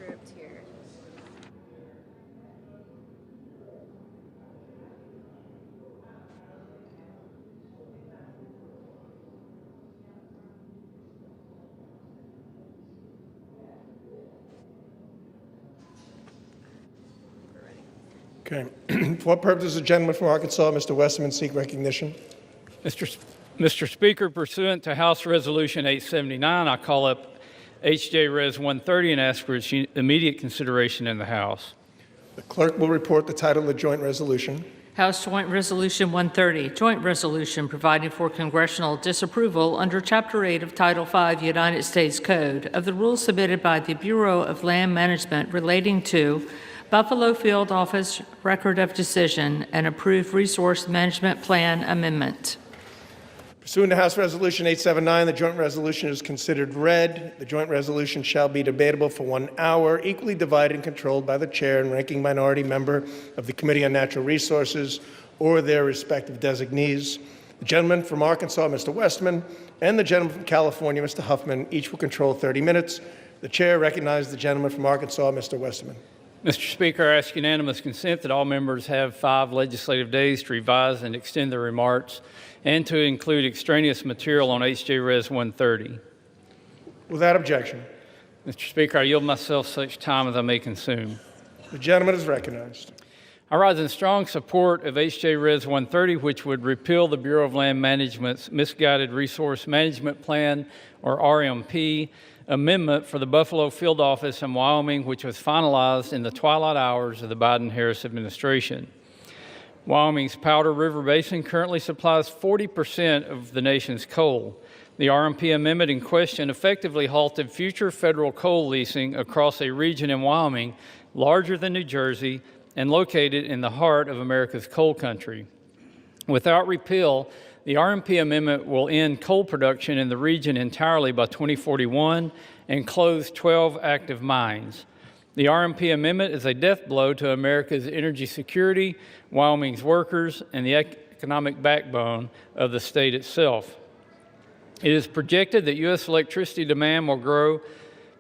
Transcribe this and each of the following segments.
grouped here. Okay. For what purpose does the gentleman from Arkansas, Mr. Westerman, seek recognition? Mr. Speaker, pursuant to House Resolution 879, I call up H.J. Res. 130 and ask for its immediate consideration in the House. The clerk will report the title of the joint resolution. House Joint Resolution 130, Joint Resolution providing for congressional disapproval under Chapter 8 of Title 5 United States Code of the rules submitted by the Bureau of Land Management relating to Buffalo Field Office Record of Decision and Approved Resource Management Plan Amendment. Pursuant to House Resolution 879, the joint resolution is considered read. The joint resolution shall be debatable for 1 hour, equally divided and controlled by the chair and ranking minority member of the Committee on Natural Resources or their respective designees. The gentleman from Arkansas, Mr. Westman, and the gentleman from California, Mr. Huffman, each will control 30 minutes. The chair recognizes the gentleman from Arkansas, Mr. Westerman. Mr. Speaker, I ask unanimous consent that all members have 5 legislative days to revise and extend their remarks and to include extraneous material on H.J. Res. 130. Without objection. Mr. Speaker, I yield myself such time as I may consume. The gentleman is recognized. I rise in strong support of H.J. Res. 130, which would repeal the Bureau of Land Management's Misguided Resource Management Plan, or RMP, amendment for the Buffalo Field Office in Wyoming, which was finalized in the twilight hours of the Biden-Harris administration. Wyoming's Powder River Basin currently supplies 40% of the nation's coal. The RMP amendment in question effectively halted future federal coal leasing across a region in Wyoming larger than New Jersey and located in the heart of America's coal country. Without repeal, the RMP amendment will end coal production in the region entirely by 2041 and close 12 active mines. The RMP amendment is a death blow to America's energy security, Wyoming's workers, and the economic backbone of the state itself. It is projected that U.S. electricity demand will grow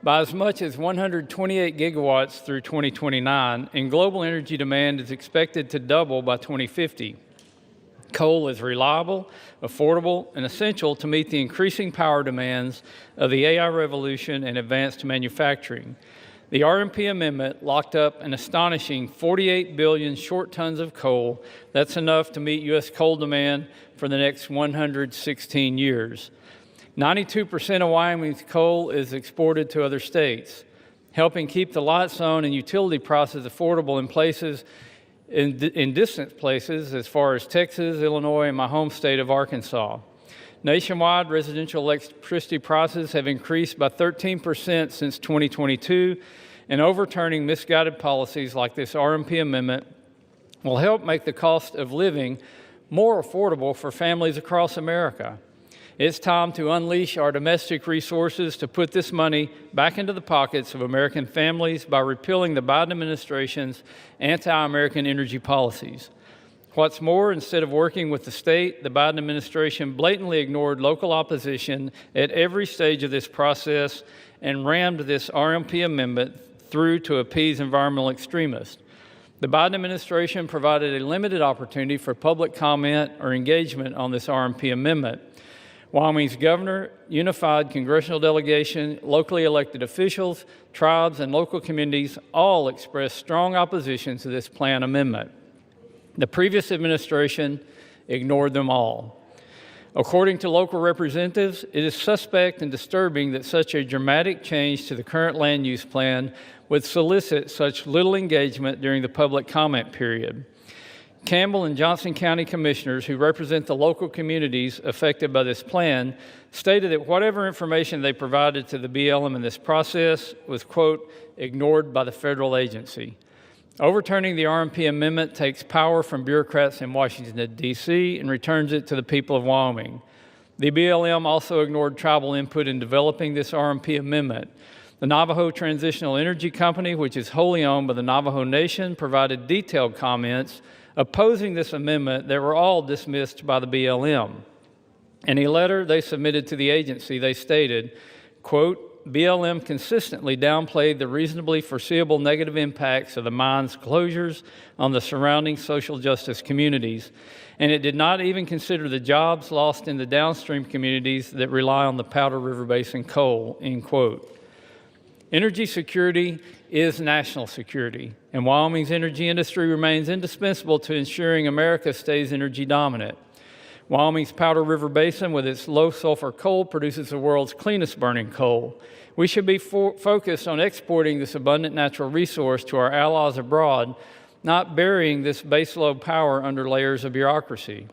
by as much as 128 gigawatts through 2029, and global energy demand is expected to double by 2050. Coal is reliable, affordable, and essential to meet the increasing power demands of the AI revolution and advanced manufacturing. The RMP amendment locked up an astonishing 48 billion short tons of coal. That's enough to meet U.S. coal demand for the next 116 years. 92% of Wyoming's coal is exported to other states, helping keep the lights on and utility prices affordable in distant places as far as Texas, Illinois, and my home state of Arkansas. Nationwide, residential electricity prices have increased by 13% since 2022, and overturning misguided policies like this RMP amendment will help make the cost of living more affordable for families across America. It's time to unleash our domestic resources to put this money back into the pockets of American families by repealing the Biden administration's anti-American energy policies. What's more, instead of working with the state, the Biden administration blatantly ignored local opposition at every stage of this process and rammed this RMP amendment through to appease environmental extremists. The Biden administration provided a limited opportunity for public comment or engagement on this RMP amendment. Wyoming's governor, unified congressional delegation, locally elected officials, tribes, and local communities all expressed strong opposition to this plan amendment. The previous administration ignored them all. According to local representatives, it is suspect and disturbing that such a dramatic change to the current land use plan would solicit such little engagement during the public comment period. Campbell and Johnson County commissioners who represent the local communities affected by this plan stated that whatever information they provided to the BLM in this process was, quote, ignored by the federal agency. Overturning the RMP amendment takes power from bureaucrats in Washington, D.C. and returns it to the people of Wyoming. The BLM also ignored tribal input in developing this RMP amendment. The Navajo Transitional Energy Company, which is wholly owned by the Navajo Nation, provided detailed comments opposing this amendment that were all dismissed by the BLM. In a letter they submitted to the agency, they stated, quote, BLM consistently downplayed the reasonably foreseeable negative impacts of the mine's closures on the surrounding social justice communities, and it did not even consider the jobs lost in the downstream communities that rely on the Powder River Basin coal, end quote. Energy security is national security, and Wyoming's energy industry remains indispensable to ensuring America stays energy dominant. Wyoming's Powder River Basin, with its low-sulfur coal, produces the world's cleanest burning coal. We should be focused on exporting this abundant natural resource to our allies abroad, not burying this baseload power under layers of bureaucracy.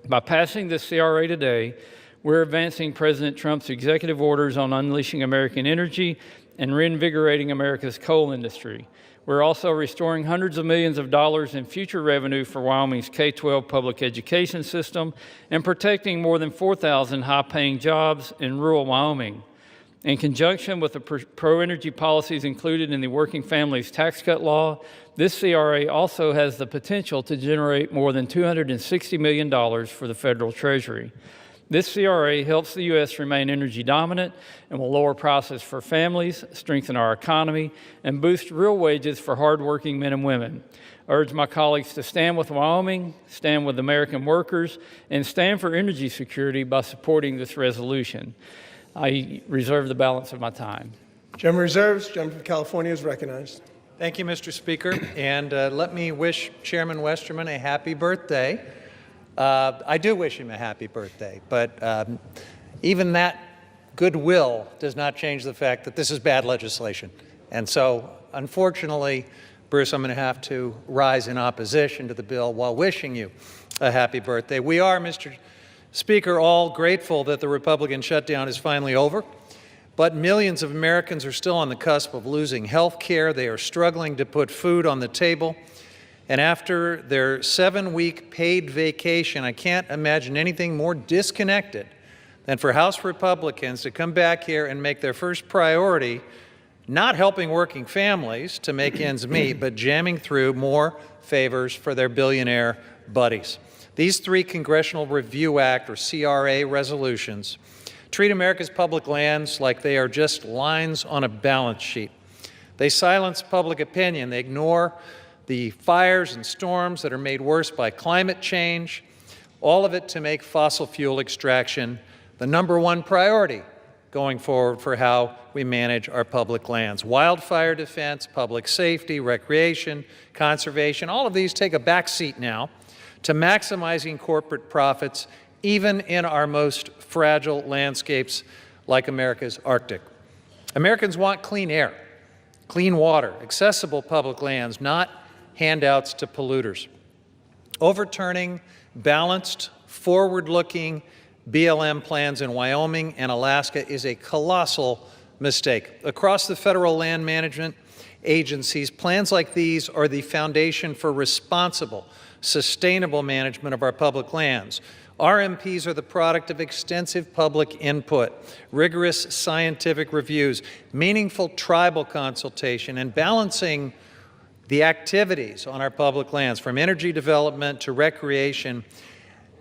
By passing this CRA today, we're advancing President Trump's executive orders on unleashing American energy and reinvigorating America's coal industry. We're also restoring hundreds of millions of dollars in future revenue for Wyoming's K-12 public education system and protecting more than 4,000 high-paying jobs in rural Wyoming. In conjunction with the pro-energy policies included in the Working Families Tax Cut Law, this CRA also has the potential to generate more than $260 million for the federal Treasury. This CRA helps the U.S. remain energy dominant and will lower prices for families, strengthen our economy, and boost real wages for hardworking men and women. I urge my colleagues to stand with Wyoming, stand with American workers, and stand for energy security by supporting this resolution. I reserve the balance of my time. Gentleman reserves. Gentleman from California is recognized. Thank you, Mr. Speaker. And let me wish Chairman Westerman a happy birthday. I do wish him a happy birthday, but even that goodwill does not change the fact that this is bad legislation. And so, unfortunately, Bruce, I'm going to have to rise in opposition to the bill while wishing you a happy birthday. We are, Mr. Speaker, all grateful that the Republican shutdown is finally over, but millions of Americans are still on the cusp of losing health care. They are struggling to put food on the table. And after their 7-week paid vacation, I can't imagine anything more disconnected than for House Republicans to come back here and make their first priority not helping working families to make ends meet, but jamming through more favors for their billionaire buddies. These 3 Congressional Review Act, or CRA, resolutions treat America's public lands like they are just lines on a balance sheet. They silence public opinion. They ignore the fires and storms that are made worse by climate change, all of it to make fossil fuel extraction the #1 priority going forward for how we manage our public lands. Wildfire defense, public safety, recreation, conservation, all of these take a back seat now to maximizing corporate profits, even in our most fragile landscapes like America's Arctic. Americans want clean air, clean water, accessible public lands, not handouts to polluters. Overturning balanced, forward-looking BLM plans in Wyoming and Alaska is a colossal mistake. Across the federal land management agencies, plans like these are the foundation for responsible, sustainable management of our public lands. RMPs are the product of extensive public input, rigorous scientific reviews, meaningful tribal consultation, and balancing the activities on our public lands, from energy development to recreation,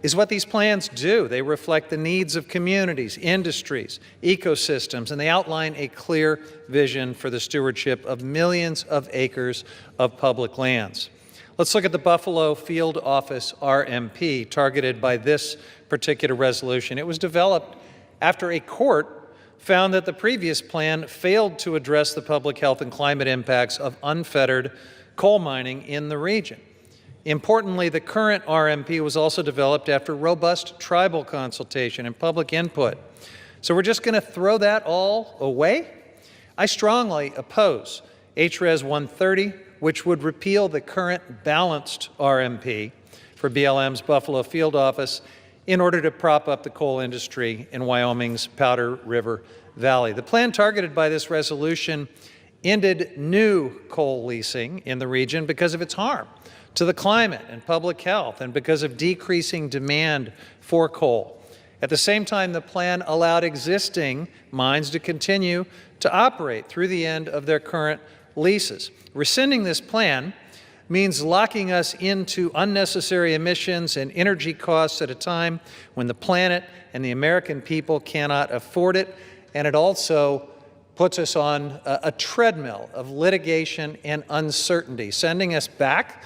is what these plans do. They reflect the needs of communities, industries, ecosystems, and they outline a clear vision for the stewardship of millions of acres of public lands. Let's look at the Buffalo Field Office RMP targeted by this particular resolution. It was developed after a court found that the previous plan failed to address the public health and climate impacts of unfettered coal mining in the region. Importantly, the current RMP was also developed after robust tribal consultation and public input. So we're just going to throw that all away? I strongly oppose HRES 130, which would repeal the current balanced RMP for BLM's Buffalo Field Office in order to prop up the coal industry in Wyoming's Powder River Valley. The plan targeted by this resolution ended new coal leasing in the region because of its harm to the climate and public health and because of decreasing demand for coal. At the same time, the plan allowed existing mines to continue to operate through the end of their current leases. Rescinding this plan means locking us into unnecessary emissions and energy costs at a time when the planet and the American people cannot afford it, and it also puts us on a treadmill of litigation and uncertainty, sending us back,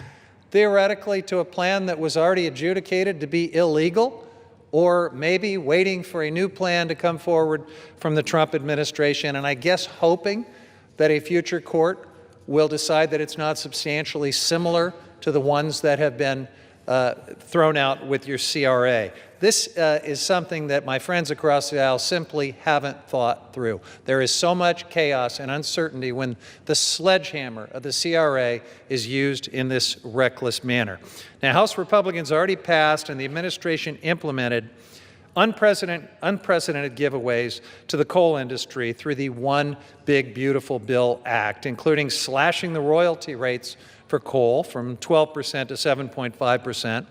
theoretically, to a plan that was already adjudicated to be illegal, or maybe waiting for a new plan to come forward from the Trump administration, and I guess hoping that a future court will decide that it's not substantially similar to the ones that have been thrown out with your CRA. This is something that my friends across the aisle simply haven't thought through. There is so much chaos and uncertainty when the sledgehammer of the CRA is used in this reckless manner. Now, House Republicans already passed and the administration implemented unprecedented giveaways to the coal industry through the One Big Beautiful Bill Act, including slashing the royalty rates for coal from 12% to 7.5%,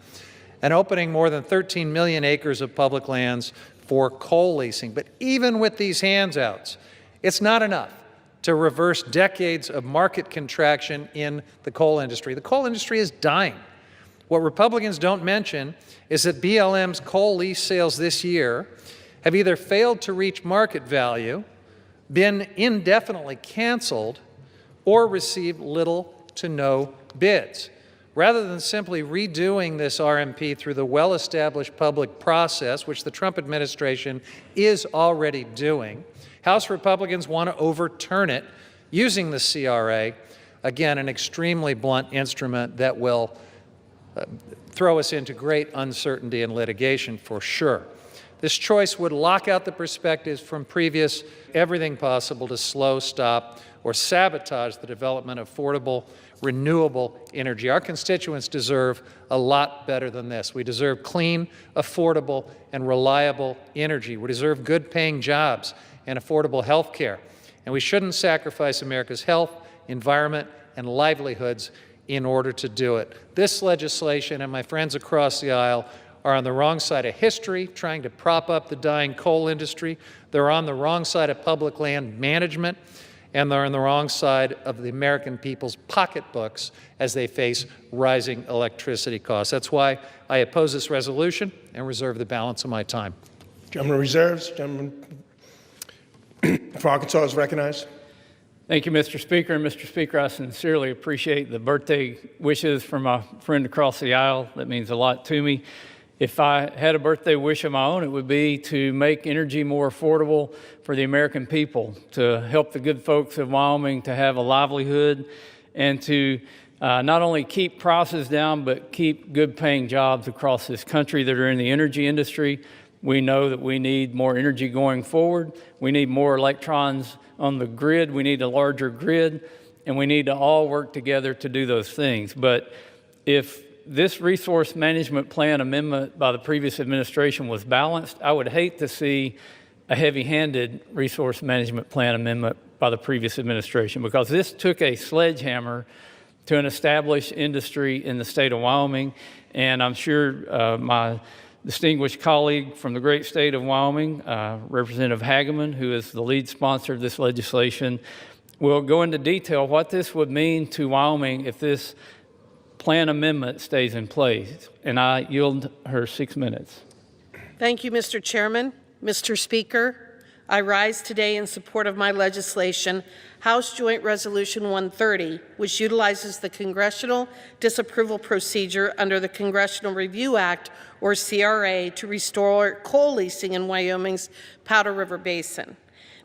and opening more than 13 million acres of public lands for coal leasing. But even with these handouts, it's not enough to reverse decades of market contraction in the coal industry. The coal industry is dying. What Republicans don't mention is that BLM's coal lease sales this year have either failed to reach market value, been indefinitely canceled, or received little to no bids. Rather than simply redoing this RMP through the well-established public process, which the Trump administration is already doing, House Republicans want to overturn it using the CRA, again, an extremely blunt instrument that will throw us into great uncertainty and litigation for sure. This choice would lock out the perspectives from previous everything possible to slow, stop, or sabotage the development of affordable, renewable energy. Our constituents deserve a lot better than this. We deserve clean, affordable, and reliable energy. We deserve good-paying jobs and affordable health care. And we shouldn't sacrifice America's health, environment, and livelihoods in order to do it. This legislation and my friends across the aisle are on the wrong side of history, trying to prop up the dying coal industry. They're on the wrong side of public land management, and they're on the wrong side of the American people's pocketbooks as they face rising electricity costs. That's why I oppose this resolution and reserve the balance of my time. Gentleman reserves. Gentleman for Arkansas is recognized. Thank you, Mr. Speaker. And Mr. Speaker, I sincerely appreciate the birthday wishes from my friend across the aisle. That means a lot to me. If I had a birthday wish of my own, it would be to make energy more affordable for the American people, to help the good folks of Wyoming to have a livelihood, and to not only keep prices down, but keep good-paying jobs across this country that are in the energy industry. We know that we need more energy going forward. We need more electrons on the grid. We need a larger grid, and we need to all work together to do those things. But if this resource management plan amendment by the previous administration was balanced, I would hate to see a heavy-handed resource management plan amendment by the previous administration, because this took a sledgehammer to an established industry in the state of Wyoming. And I'm sure my distinguished colleague from the great state of Wyoming, Representative Hageman, who is the lead sponsor of this legislation, will go into detail what this would mean to Wyoming if this plan amendment stays in place. And I yield her 6 minutes. Thank you, Mr. Chairman. Mr. Speaker, I rise today in support of my legislation, House Joint Resolution 130, which utilizes the Congressional Disapproval Procedure under the Congressional Review Act, or CRA, to restore coal leasing in Wyoming's Powder River Basin.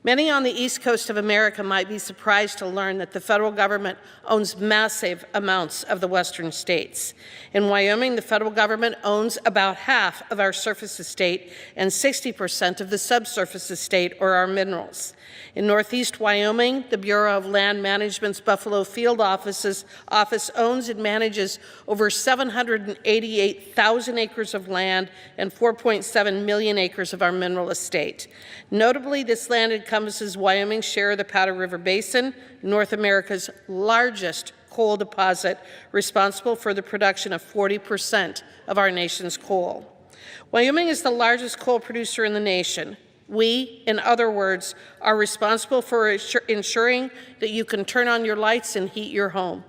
Many on the East Coast of America might be surprised to learn that the federal government owns massive amounts of the western states. In Wyoming, the federal government owns about half of our surface estate and 60% of the subsurface estate, or our minerals. In Northeast Wyoming, the Bureau of Land Management's Buffalo Field Office owns and manages over 788,000 acres of land and 4.7 million acres of our mineral estate. Notably, this land encompasses Wyoming's share of the Powder River Basin, North America's largest coal deposit, responsible for the production of 40% of our nation's coal. Wyoming is the largest coal producer in the nation. We, in other words, are responsible for ensuring that you can turn on your lights and heat your home.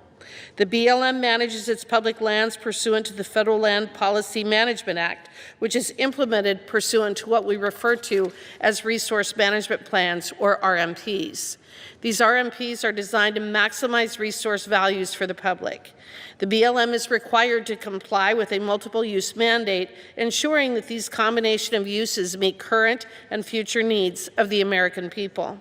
The BLM manages its public lands pursuant to the Federal Land Policy Management Act, which is implemented pursuant to what we refer to as Resource Management Plans, or RMPs. These RMPs are designed to maximize resource values for the public. The BLM is required to comply with a multiple-use mandate, ensuring that these combination of uses meet current and future needs of the American people.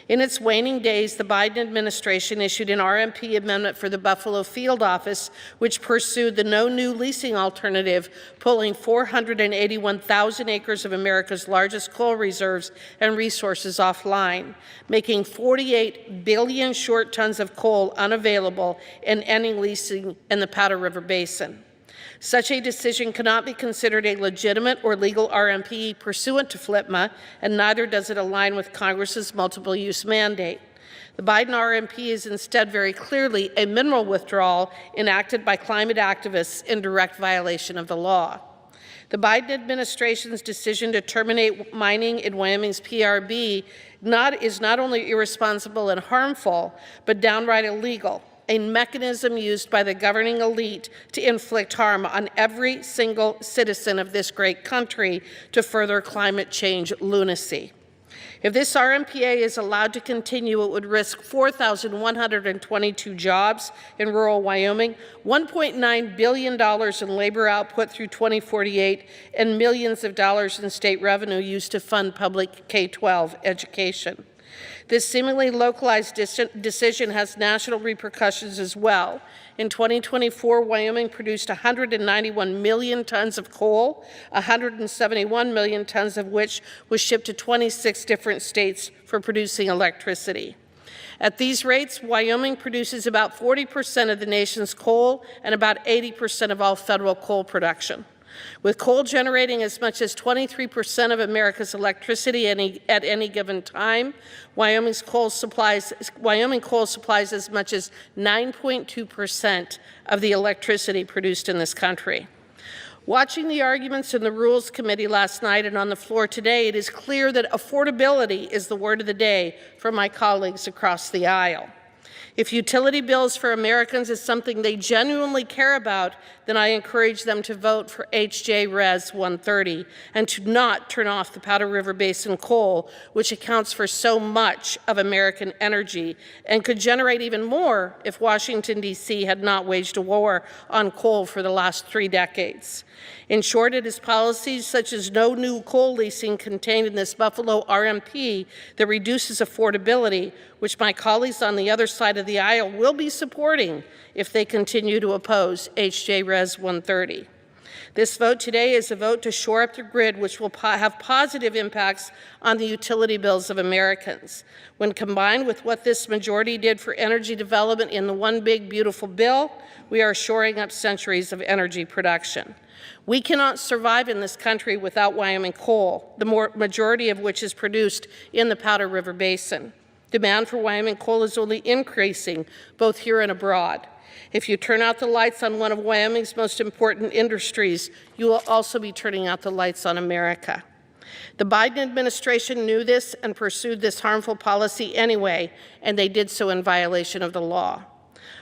In its waning days, the Biden administration issued an RMP amendment for the Buffalo field office, which pursued the no new leasing alternative, pulling 481,000 acres of America's largest coal reserves and resources offline, making 48 billion short tons of coal unavailable and ending leasing in the Powder River Basin. Such a decision cannot be considered a legitimate or legal RMP pursuant to FLPMA, and neither does it align with Congress's multiple-use mandate. The Biden RMP is instead very clearly a mineral withdrawal enacted by climate activists in direct violation of the law. The Biden administration's decision to terminate mining in Wyoming's PRB is not only irresponsible and harmful, but downright illegal, a mechanism used by the governing elite to inflict harm on every single citizen of this great country to further climate change lunacy. If this RMPA is allowed to continue, it would risk 4,122 jobs in rural Wyoming, $1.9 billion in labor output through 2048, and millions of dollars in state revenue used to fund public K-12 education. This seemingly localized decision has national repercussions as well. In 2024, Wyoming produced 191 million tons of coal, 171 million tons of which was shipped to 26 different states for producing electricity. At these rates, Wyoming produces about 40% of the nation's coal and about 80% of all federal coal production. With coal generating as much as 23% of America's electricity at any given time, Wyoming coal supplies as much as 9.2% of the electricity produced in this country. Watching the arguments in the Rules Committee last night and on the floor today, it is clear that affordability is the word of the day for my colleagues across the aisle. If utility bills for Americans is something they genuinely care about, then I encourage them to vote for H.J. Res. 130 and to not turn off the Powder River Basin coal, which accounts for so much of American energy and could generate even more if Washington, D.C. had not waged a war on coal for the last 3 decades. In short, it is policies such as no new coal leasing contained in this Buffalo RMP that reduces affordability, which my colleagues on the other side of the aisle will be supporting if they continue to oppose H.J. Res. 130. This vote today is a vote to shore up the grid, which will have positive impacts on the utility bills of Americans. When combined with what this majority did for energy development in the One Big Beautiful Bill, we are shoring up centuries of energy production. We cannot survive in this country without Wyoming coal, the majority of which is produced in the Powder River Basin. Demand for Wyoming coal is only increasing, both here and abroad. If you turn out the lights on one of Wyoming's most important industries, you will also be turning out the lights on America. The Biden administration knew this and pursued this harmful policy anyway, and they did so in violation of the law.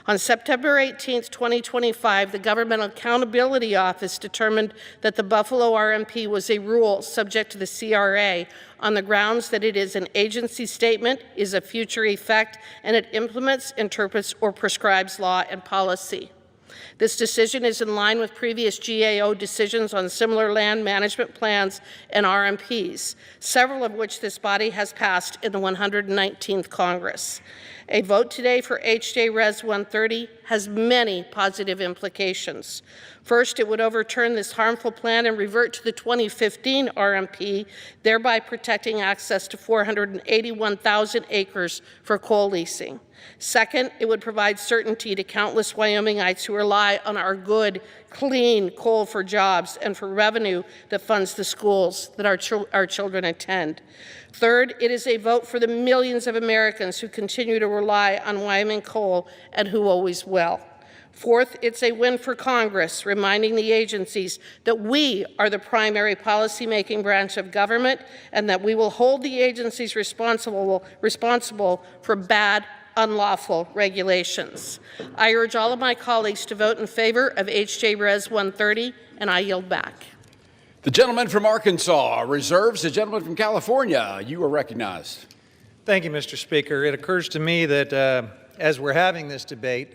On September 18, 2025, the Government Accountability Office determined that the Buffalo RMP was a rule subject to the CRA on the grounds that it is an agency statement, is of future effect, and it implements, interprets, or prescribes law and policy. This decision is in line with previous GAO decisions on similar land management plans and RMPs, several of which this body has passed in the 119th Congress. A vote today for H.J. Res. 130 has many positive implications. First, it would overturn this harmful plan and revert to the 2015 RMP, thereby protecting access to 481,000 acres for coal leasing. Second, it would provide certainty to countless Wyomingites who rely on our good, clean coal for jobs and for revenue that funds the schools that our children attend. Third, it is a vote for the millions of Americans who continue to rely on Wyoming coal and who always will. Fourth, it's a win for Congress, reminding the agencies that we are the primary policymaking branch of government and that we will hold the agencies responsible for bad unlawful regulations. I urge all of my colleagues to vote in favor of H.J. Res. 130, and I yield back. The gentleman from Arkansas reserves. The gentleman from California, you are recognized. Thank you, Mr. Speaker. It occurs to me that as we're having this debate,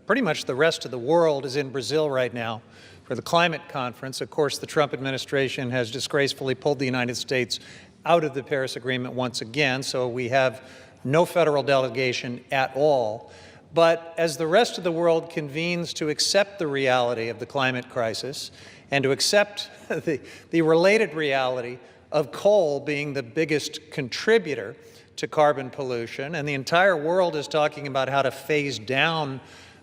pretty much the rest of the world is in Brazil right now for the climate conference. Of course, the Trump administration has disgracefully pulled the United States out of the Paris Agreement once again, so we have no federal delegation at all. But as the rest of the world convenes to accept the reality of the climate crisis and to accept the related reality of coal being the biggest contributor to carbon pollution, and the entire world is talking about how to phase down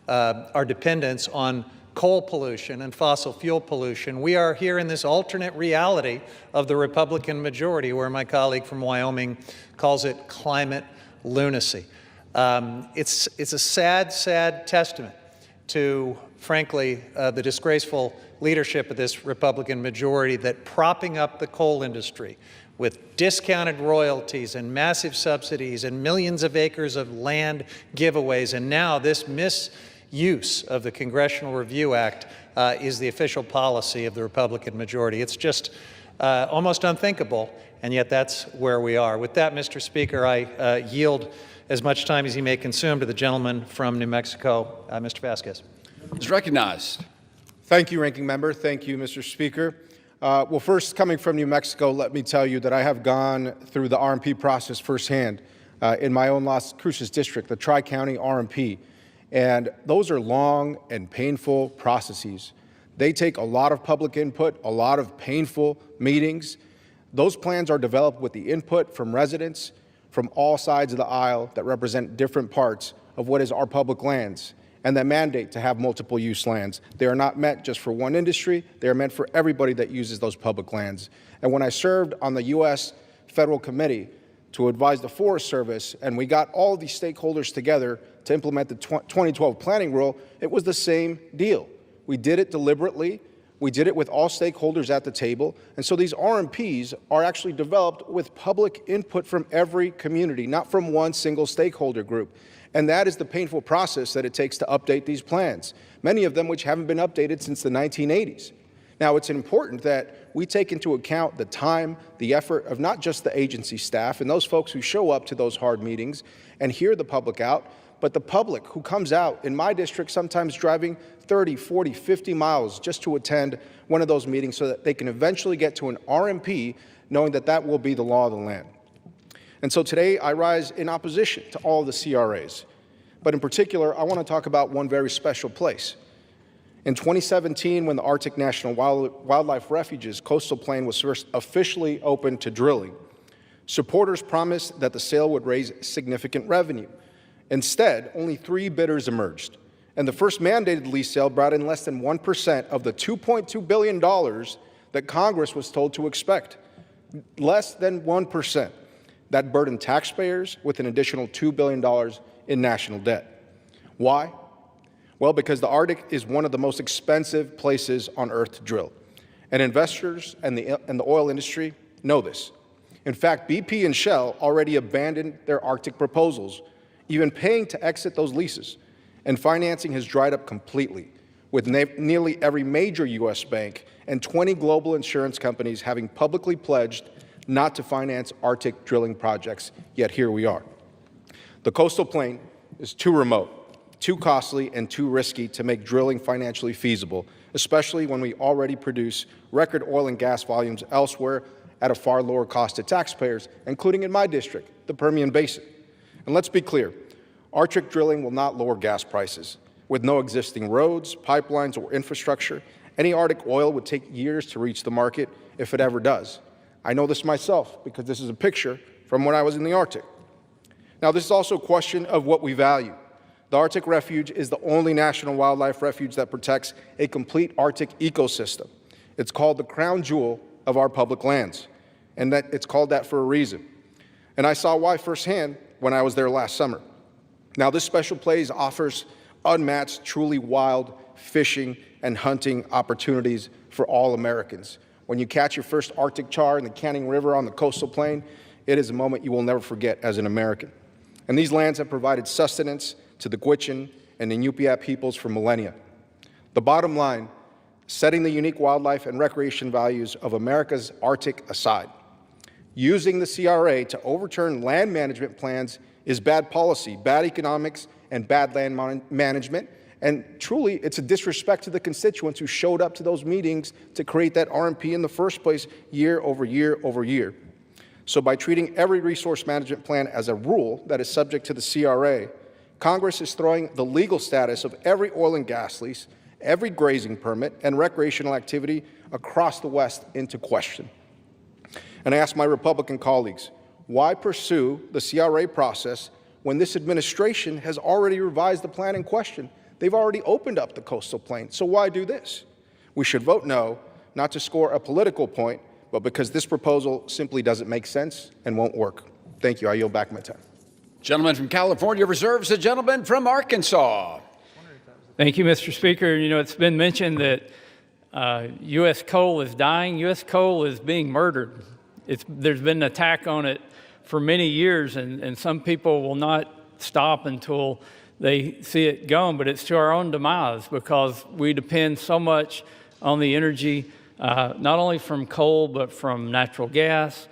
our dependence on coal pollution and fossil fuel pollution, we are here in this alternate reality of the Republican majority, where my colleague from Wyoming calls it climate lunacy. It's a sad, sad testament to, frankly, the disgraceful leadership of this Republican majority that propping up the coal industry with discounted royalties and massive subsidies and millions of acres of land giveaways, and now this misuse of the Congressional Review Act is the official policy of the Republican majority. It's just almost unthinkable, and yet that's where we are. With that, Mr. Speaker, I yield as much time as he may consume to the gentleman from New Mexico, Mr. Vasquez. Is recognized. Thank you, Ranking Member. Thank you, Mr. Speaker. Well, first, coming from New Mexico, let me tell you that I have gone through the RMP process firsthand in my own Las Cruces district, the Tri-County RMP. And those are long and painful processes. They take a lot of public input, a lot of painful meetings. Those plans are developed with the input from residents from all sides of the aisle that represent different parts of what is our public lands and that mandate to have multiple use lands. They are not meant just for one industry. They are meant for everybody that uses those public lands. And when I served on the U.S. Federal Committee to advise the Forest Service, and we got all of these stakeholders together to implement the 2012 planning rule, it was the same deal. We did it deliberately. We did it with all stakeholders at the table. And so these RMPs are actually developed with public input from every community, not from one single stakeholder group. And that is the painful process that it takes to update these plans, many of them which haven't been updated since the 1980s. Now, it's important that we take into account the time, the effort of not just the agency staff and those folks who show up to those hard meetings and hear the public out, but the public who comes out in my district, sometimes driving 30, 40, 50 miles just to attend one of those meetings so that they can eventually get to an RMP knowing that that will be the law of the land. And so today I rise in opposition to all the CRAs. But in particular, I want to talk about one very special place. In 2017, when the Arctic National Wildlife Refuge's coastal plain was first officially opened to drilling, supporters promised that the sale would raise significant revenue. Instead, only 3 bidders emerged. And the first mandated lease sale brought in less than 1% of the $2.2 billion that Congress was told to expect. Less than 1%. That burdened taxpayers with an additional $2 billion in national debt. Why? Well, because the Arctic is one of the most expensive places on Earth to drill. And investors and the oil industry know this. In fact, BP and Shell already abandoned their Arctic proposals, even paying to exit those leases. And financing has dried up completely, with nearly every major U.S. bank and 20 global insurance companies having publicly pledged not to finance Arctic drilling projects, yet here we are. The coastal plain is too remote, too costly, and too risky to make drilling financially feasible, especially when we already produce record oil and gas volumes elsewhere at a far lower cost to taxpayers, including in my district, the Permian Basin. And let's be clear, Arctic drilling will not lower gas prices. With no existing roads, pipelines, or infrastructure, any Arctic oil would take years to reach the market if it ever does. I know this myself because this is a picture from when I was in the Arctic. Now, this is also a question of what we value. The Arctic Refuge is the only national wildlife refuge that protects a complete Arctic ecosystem. It's called the crown jewel of our public lands, and that it's called that for a reason. And I saw why firsthand when I was there last summer. Now, this special place offers unmatched, truly wild fishing and hunting opportunities for all Americans. When you catch your first Arctic char in the Canning River on the coastal plain, it is a moment you will never forget as an American. And these lands have provided sustenance to the Gwich'in and Iñupiat peoples for millennia. The bottom line, setting the unique wildlife and recreation values of America's Arctic aside, using the CRA to overturn land management plans is bad policy, bad economics, and bad land management. And truly, it's a disrespect to the constituents who showed up to those meetings to create that RMP in the first place year over year over year. So by treating every resource management plan as a rule that is subject to the CRA, Congress is throwing the legal status of every oil and gas lease, every grazing permit, and recreational activity across the West into question. And I ask my Republican colleagues, why pursue the CRA process when this administration has already revised the plan in question? They've already opened up the coastal plain, so why do this? We should vote no, not to score a political point, but because this proposal simply doesn't make sense and won't work. Thank you. I yield back my time. Gentleman from California reserves. The gentleman from Arkansas. Thank you, Mr. Speaker. You know, it's been mentioned that U.S. coal is dying. U.S. coal is being murdered. There's been an attack on it for many years, and some people will not stop until they see it gone, but it's to our own demise because we depend so much on the energy, not only from coal, but from natural gas.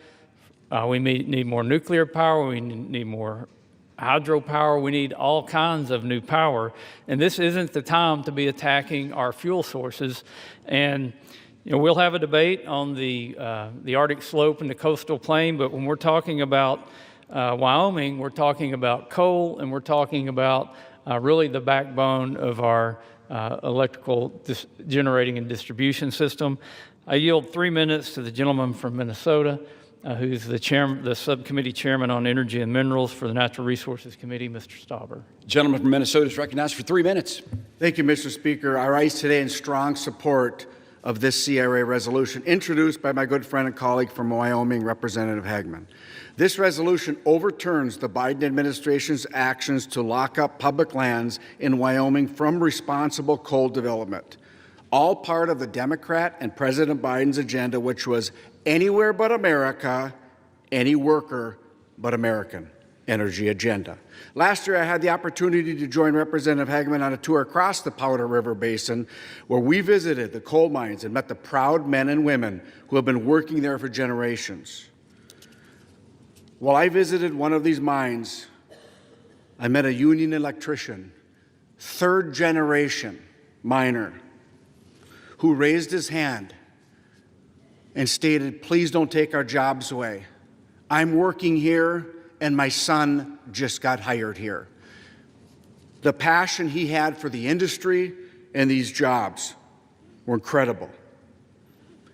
We need more nuclear power. We need more hydropower. We need all kinds of new power. And this isn't the time to be attacking our fuel sources. And you know, we'll have a debate on the Arctic slope and the coastal plain, but when we're talking about Wyoming, we're talking about coal, and we're talking about really the backbone of our electrical generating and distribution system. I yield 3 minutes to the gentleman from Minnesota, who's the subcommittee chairman on energy and minerals for the Natural Resources Committee, Mr. Stauber. Gentleman from Minnesota is recognized for 3 minutes. Thank you, Mr. Speaker. I rise today in strong support of this CRA resolution introduced by my good friend and colleague from Wyoming, Representative Hagman. This resolution overturns the Biden administration's actions to lock up public lands in Wyoming from responsible coal development, all part of the Democrat and President Biden's agenda, which was anywhere but America, any worker but American energy agenda. Last year, I had the opportunity to join Representative Hagman on a tour across the Powder River Basin, where we visited the coal mines and met the proud men and women who have been working there for generations. While I visited one of these mines, I met a union electrician, third-generation miner, who raised his hand and stated, "Please don't take our jobs away. I'm working here, and my son just got hired here." The passion he had for the industry and these jobs were incredible.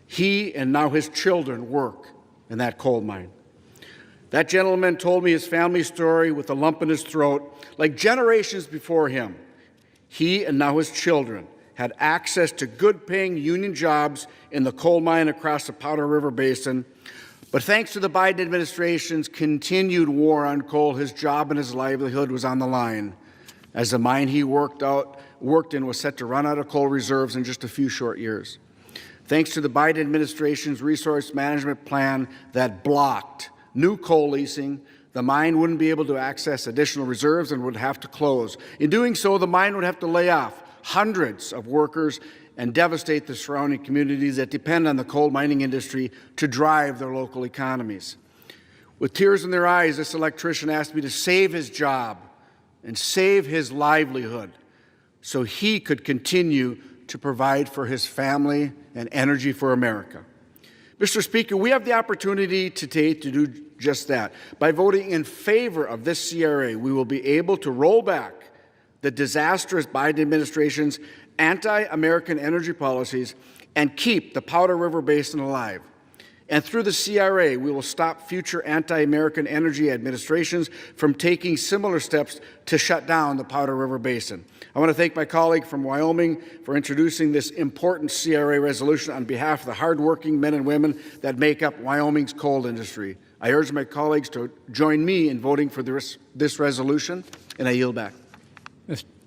He and now his children work in that coal mine. That gentleman told me his family story with a lump in his throat. Like generations before him, he and now his children had access to good-paying union jobs in the coal mine across the Powder River Basin. But thanks to the Biden administration's continued war on coal, his job and his livelihood was on the line, as the mine he worked in was set to run out of coal reserves in just a few short years. Thanks to the Biden administration's resource management plan that blocked new coal leasing, the mine wouldn't be able to access additional reserves and would have to close. In doing so, the mine would have to lay off hundreds of workers and devastate the surrounding communities that depend on the coal mining industry to drive their local economies. With tears in their eyes, this electrician asked me to save his job and save his livelihood so he could continue to provide for his family and energy for America. Mr. Speaker, we have the opportunity today to do just that. By voting in favor of this CRA, we will be able to roll back the disastrous Biden administration's anti-American energy policies and keep the Powder River Basin alive. And through the CRA, we will stop future anti-American energy administrations from taking similar steps to shut down the Powder River Basin. I want to thank my colleague from Wyoming for introducing this important CRA resolution on behalf of the hardworking men and women that make up Wyoming's coal industry. I urge my colleagues to join me in voting for this resolution, and I yield back.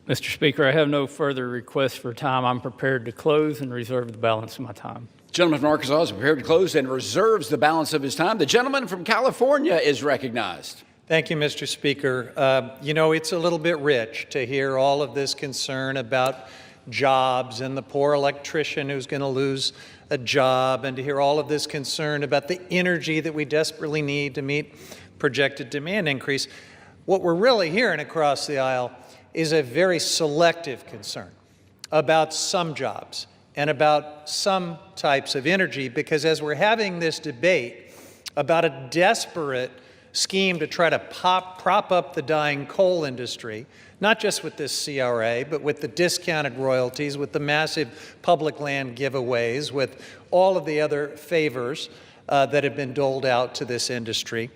Mr. Speaker, I have no further requests for time. I'm prepared to close and reserve the balance of my time. Gentleman from Arkansas is prepared to close and reserves the balance of his time. The gentleman from California is recognized. Thank you, Mr. Speaker. You know, it's a little bit rich to hear all of this concern about jobs and the poor electrician who's going to lose a job, and to hear all of this concern about the energy that we desperately need to meet projected demand increase. What we're really hearing across the aisle is a very selective concern about some jobs and about some types of energy, because as we're having this debate about a desperate scheme to try to prop up the dying coal industry, not just with this CRA, but with the discounted royalties, with the massive public land giveaways, with all of the other favors that have been doled out to this industry.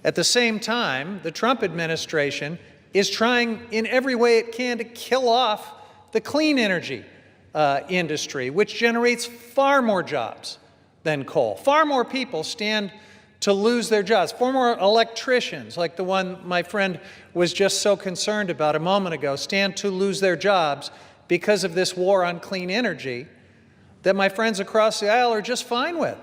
At the same time, the Trump administration is trying in every way it can to kill off the clean energy industry, which generates far more jobs than coal. Far more people stand to lose their jobs. Far more electricians, like the one my friend was just so concerned about a moment ago, stand to lose their jobs because of this war on clean energy that my friends across the aisle are just fine with.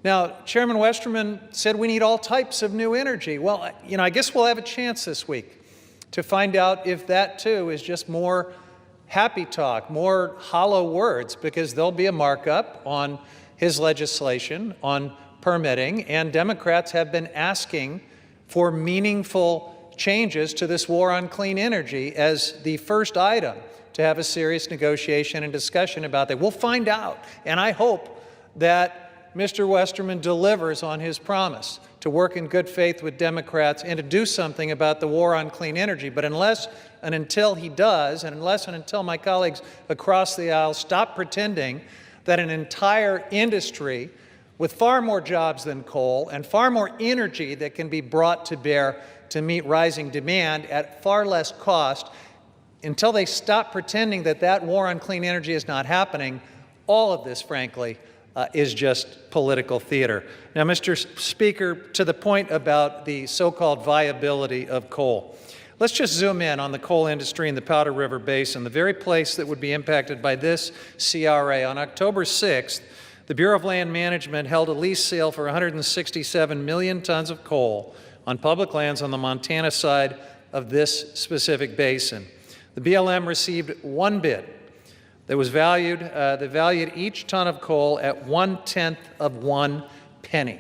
Now, Chairman Westerman said we need all types of new energy. Well, you know, I guess we'll have a chance this week to find out if that too is just more happy talk, more hollow words, because there'll be a markup on his legislation on permitting, and Democrats have been asking for meaningful changes to this war on clean energy as the first item to have a serious negotiation and discussion about that. We'll find out, and I hope that Mr. Westerman delivers on his promise to work in good faith with Democrats and to do something about the war on clean energy. But unless and until he does, and unless and until my colleagues across the aisle stop pretending that an entire industry with far more jobs than coal and far more energy that can be brought to bear to meet rising demand at far less cost, until they stop pretending that that war on clean energy is not happening, all of this, frankly, is just political theater. Now, Mr. Speaker, to the point about the so-called viability of coal, let's just zoom in on the coal industry in the Powder River Basin, the very place that would be impacted by this CRA. On October 6th, the Bureau of Land Management held a lease sale for 167 million tons of coal on public lands on the Montana side of this specific basin. The BLM received one bid that was valued each ton of coal at 1/10 of 1 penny.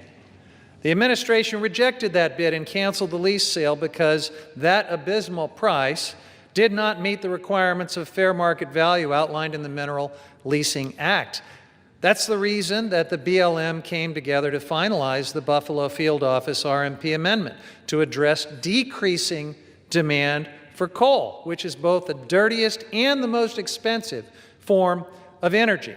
The administration rejected that bid and canceled the lease sale because that abysmal price did not meet the requirements of fair market value outlined in the Mineral Leasing Act. That's the reason that the BLM came together to finalize the Buffalo Field Office RMP amendment to address decreasing demand for coal, which is both the dirtiest and the most expensive form of energy.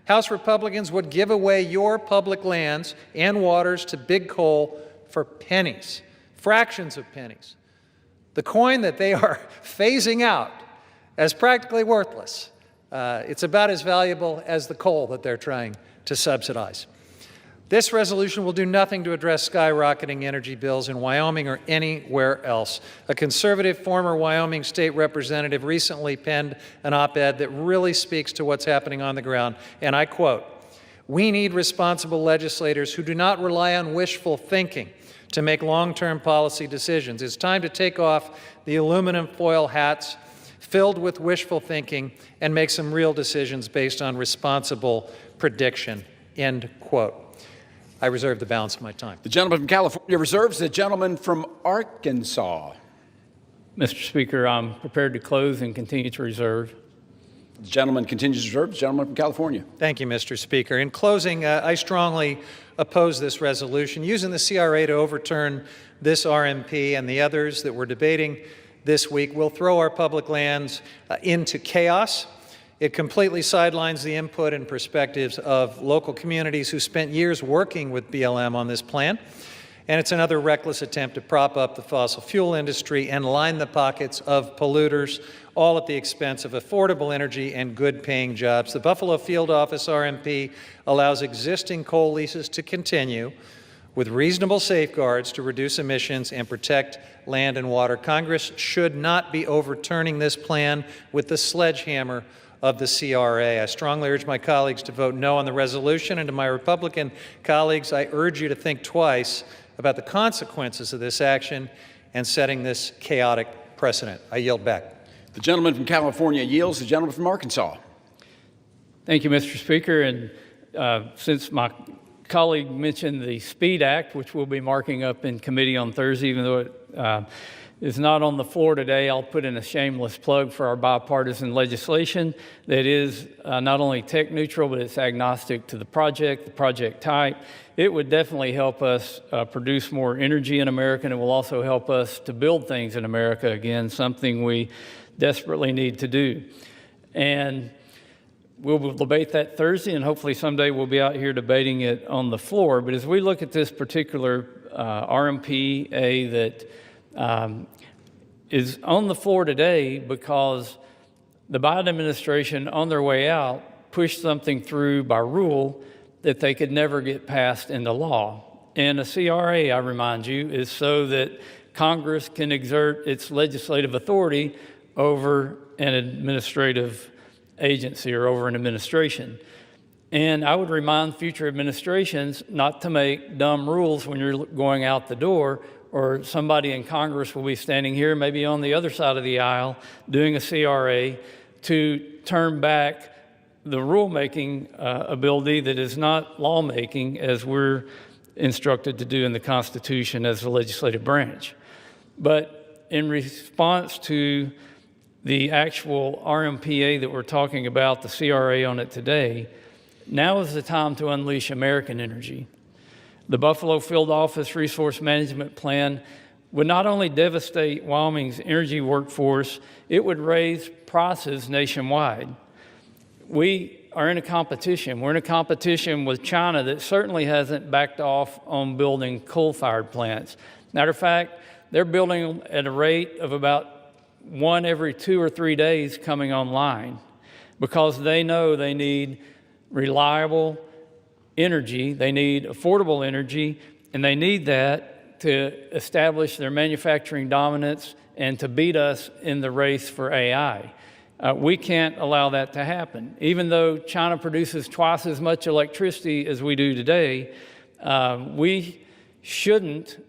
House Republicans would give away your public lands and waters to big coal for pennies, fractions of pennies. The coin that they are phasing out as practically worthless. It's about as valuable as the coal that they're trying to subsidize. This resolution will do nothing to address skyrocketing energy bills in Wyoming or anywhere else. A conservative former Wyoming state representative recently penned an op-ed that really speaks to what's happening on the ground, and I quote, "We need responsible legislators who do not rely on wishful thinking to make long-term policy decisions. It's time to take off the aluminum foil hats filled with wishful thinking and make some real decisions based on responsible prediction," end quote. I reserve the balance of my time. The gentleman from California reserves. The gentleman from Arkansas. Mr. Speaker, I'm prepared to close and continue to reserve. The gentleman continues to reserve. The gentleman from California. Thank you, Mr. Speaker. In closing, I strongly oppose this resolution. Using the CRA to overturn this RMP and the others that we're debating this week will throw our public lands into chaos. It completely sidelines the input and perspectives of local communities who spent years working with BLM on this plan. And it's another reckless attempt to prop up the fossil fuel industry and line the pockets of polluters, all at the expense of affordable energy and good-paying jobs. The Buffalo Field Office RMP allows existing coal leases to continue with reasonable safeguards to reduce emissions and protect land and water. Congress should not be overturning this plan with the sledgehammer of the CRA. I strongly urge my colleagues to vote no on the resolution, and to my Republican colleagues, I urge you to think twice about the consequences of this action and setting this chaotic precedent. I yield back. The gentleman from California yields. The gentleman from Arkansas. Thank you, Mr. Speaker. And since my colleague mentioned the SPEED Act, which we'll be marking up in committee on Thursday, even though it is not on the floor today, I'll put in a shameless plug for our bipartisan legislation that is not only tech neutral, but it's agnostic to the project type. It would definitely help us produce more energy in America, and it will also help us to build things in America again, something we desperately need to do. And we'll debate that Thursday, and hopefully someday we'll be out here debating it on the floor. But as we look at this particular RMPA that is on the floor today because the Biden administration, on their way out, pushed something through by rule that they could never get passed into law. And a CRA, I remind you, is so that Congress can exert its legislative authority over an administrative agency or over an administration. And I would remind future administrations not to make dumb rules when you're going out the door, or somebody in Congress will be standing here, maybe on the other side of the aisle, doing a CRA to turn back the rulemaking ability that is not lawmaking as we're instructed to do in the Constitution as the legislative branch. But in response to the actual RMPA that we're talking about, the CRA on it today, now is the time to unleash American energy. The Buffalo Field Office Resource Management Plan would not only devastate Wyoming's energy workforce, it would raise prices nationwide. We are in a competition. We're in a competition with China that certainly hasn't backed off on building coal-fired plants. Matter of fact, they're building at a rate of about one every 2 or 3 days coming online because they know they need reliable energy, they need affordable energy, and they need that to establish their manufacturing dominance and to beat us in the race for AI. We can't allow that to happen. Even though China produces twice as much electricity as we do today, we shouldn't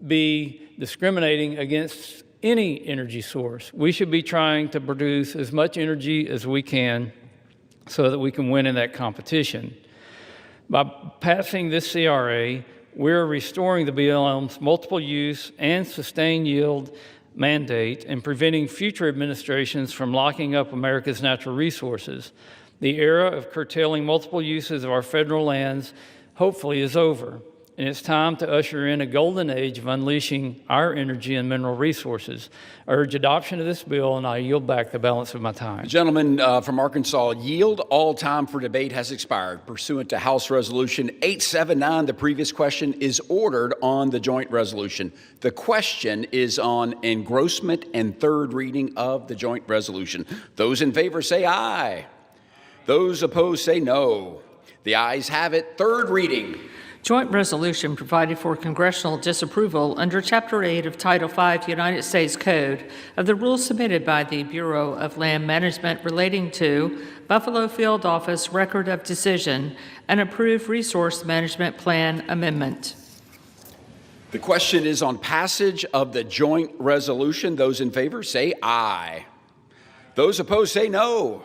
be discriminating against any energy source. We should be trying to produce as much energy as we can so that we can win in that competition. By passing this CRA, we're restoring the BLM's multiple use and sustained yield mandate and preventing future administrations from locking up America's natural resources. The era of curtailing multiple uses of our federal lands hopefully is over, and it's time to usher in a golden age of unleashing our energy and mineral resources. I urge adoption of this bill, and I yield back the balance of my time. The gentleman from Arkansas yield. All time for debate has expired. Pursuant to House Resolution 879, the previous question is ordered on the joint resolution. The question is on engrossment and third reading of the joint resolution. Those in favor say aye. Those opposed say no. The ayes have it. Third reading. Joint resolution provided for congressional disapproval under Chapter 8 of Title 5 United States Code of the rules submitted by the Bureau of Land Management relating to Buffalo Field Office Record of Decision and approved Resource Management Plan Amendment. The question is on passage of the joint resolution. Those in favor say aye. Those opposed say no.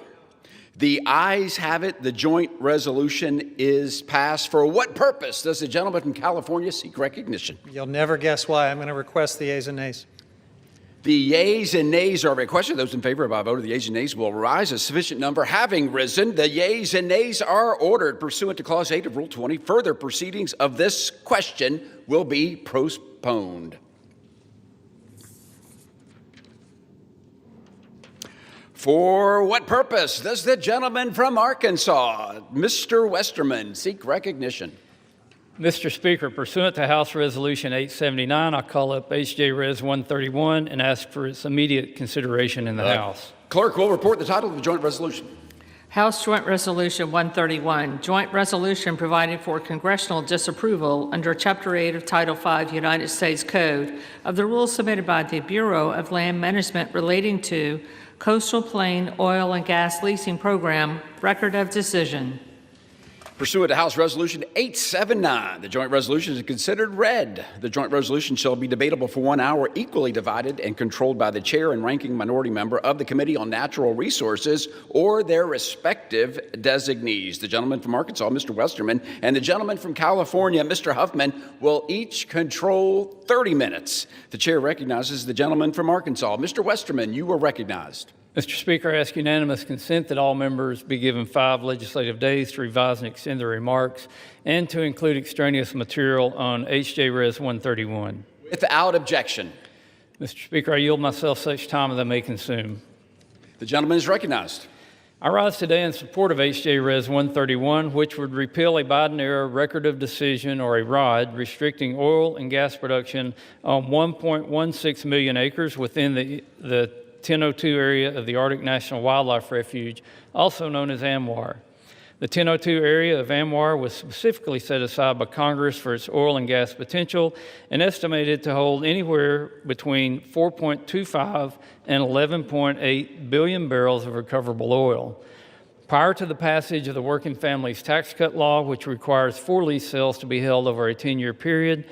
The ayes have it. The joint resolution is passed. For what purpose does the gentleman from California seek recognition? You'll never guess why. I'm going to request the yeas and nays. The yeas and nays are requested. Those in favor by a vote of the yeas and nays will rise. A sufficient number having risen, the yeas and nays are ordered. Pursuant to Clause 8 of Rule 20, further proceedings of this question will be postponed. For what purpose does the gentleman from Arkansas, Mr. Westerman, seek recognition? Mr. Speaker, pursuant to House Resolution 879, I call up H.J. Res. 131 and ask for its immediate consideration in the House. Clerk will report the title of the joint resolution. House Joint Resolution 131, joint resolution providing for congressional disapproval under Chapter 8 of Title 5 United States Code of the rules submitted by the Bureau of Land Management relating to Coastal Plain Oil and Gas Leasing Program Record of Decision. Pursuant to House Resolution 879, the joint resolution is considered read. The joint resolution shall be debatable for 1 hour, equally divided and controlled by the chair and ranking minority member of the Committee on Natural Resources or their respective designees. The gentleman from Arkansas, Mr. Westerman, and the gentleman from California, Mr. Huffman, will each control 30 minutes. The chair recognizes the gentleman from Arkansas. Mr. Westerman, you are recognized. Mr. Speaker, I ask unanimous consent that all members be given 5 legislative days to revise and extend their remarks and to include extraneous material on H.J. Res. 131. Without objection. Mr. Speaker, I yield myself such time as I may consume. The gentleman is recognized. I rise today in support of H.J. Res. 131, which would repeal a Biden-era record of decision, or a ROD, restricting oil and gas production on 1.16 million acres within the 1002 area of the Arctic National Wildlife Refuge, also known as ANWR. The 1002 area of ANWR was specifically set aside by Congress for its oil and gas potential and estimated to hold anywhere between 4.25 and 11.8 billion barrels of recoverable oil. Prior to the passage of the Working Families Tax Cut Law, which requires 4 lease sales to be held over a 10-year period,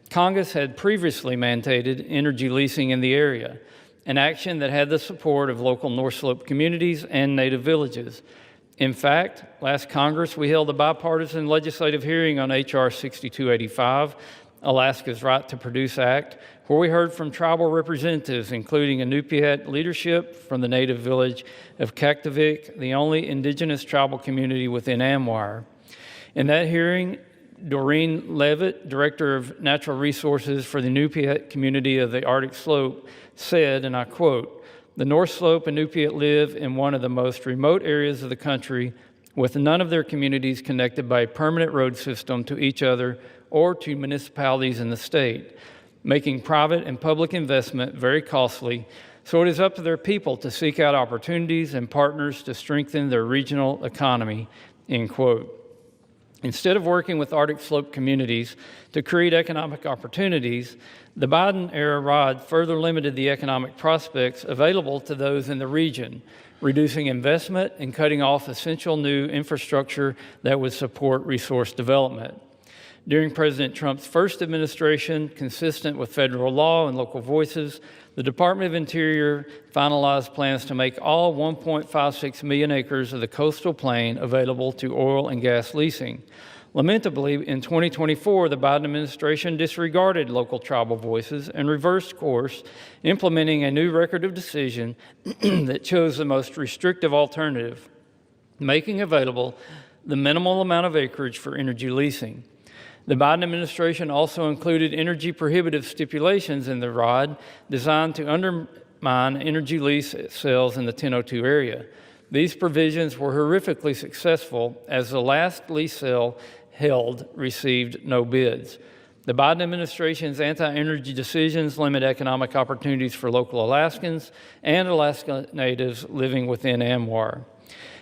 Congress had previously mandated energy leasing in the area, an action that had the support of local North Slope communities and native villages. In fact, last Congress, we held a bipartisan legislative hearing on H.R. 6285, Alaska's Right to Produce Act, where we heard from tribal representatives, including Inupiat leadership from the native village of Kaktovik, the only indigenous tribal community within ANWR. In that hearing, Doreen Levitt, Director of Natural Resources for the Inupiat community of the Arctic Slope, said, and I quote, "The North Slope Inupiat live in one of the most remote areas of the country, with none of their communities connected by a permanent road system to each other or to municipalities in the state, making private and public investment very costly, so it is up to their people to seek out opportunities and partners to strengthen their regional economy," end quote. Instead of working with Arctic Slope communities to create economic opportunities, the Biden-era ROD further limited the economic prospects available to those in the region, reducing investment and cutting off essential new infrastructure that would support resource development. During President Trump's first administration, consistent with federal law and local voices, the Department of Interior finalized plans to make all 1.56 million acres of the coastal plain available to oil and gas leasing. Lamentably, in 2024, the Biden administration disregarded local tribal voices and reversed course, implementing a new record of decision that chose the most restrictive alternative, making available the minimal amount of acreage for energy leasing. The Biden administration also included energy prohibitive stipulations in the ROD designed to undermine energy lease sales in the 1002 area. These provisions were horrifically successful, as the last lease sale held received no bids. The Biden administration's anti-energy decisions limit economic opportunities for local Alaskans and Alaska natives living within ANWR.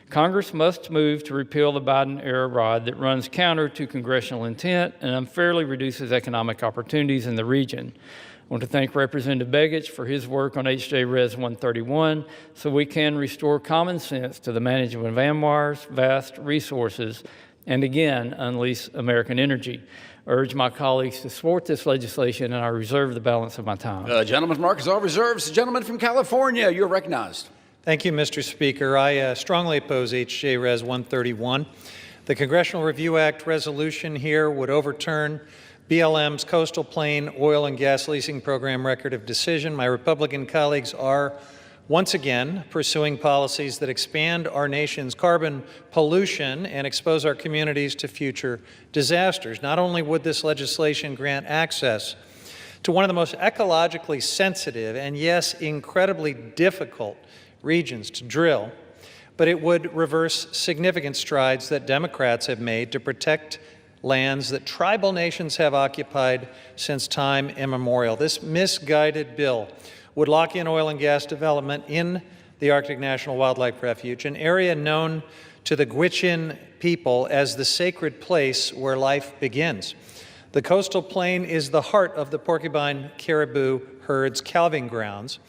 Congress must move to repeal the Biden-era ROD that runs counter to congressional intent and unfairly reduces economic opportunities in the region. I want to thank Representative Begich for his work on H.J. Res. 131 so we can restore common sense to the management of ANWR's vast resources and again unleash American energy. I urge my colleagues to support this legislation, and I reserve the balance of my time. Gentleman from Arkansas reserves. The gentleman from California, you're recognized. Thank you, Mr. Speaker. I strongly oppose H.J. Res. 131. The Congressional Review Act resolution here would overturn BLM's Coastal Plain Oil and Gas Leasing Program record of decision. My Republican colleagues are once again pursuing policies that expand our nation's carbon pollution and expose our communities to future disasters. Not only would this legislation grant access to one of the most ecologically sensitive and, yes, incredibly difficult regions to drill, but it would reverse significant strides that Democrats have made to protect lands that tribal nations have occupied since time immemorial. This misguided bill would lock in oil and gas development in the Arctic National Wildlife Refuge, an area known to the Gwich'in people as the sacred place where life begins. The coastal plain is the heart of the porcupine caribou herd's calving grounds.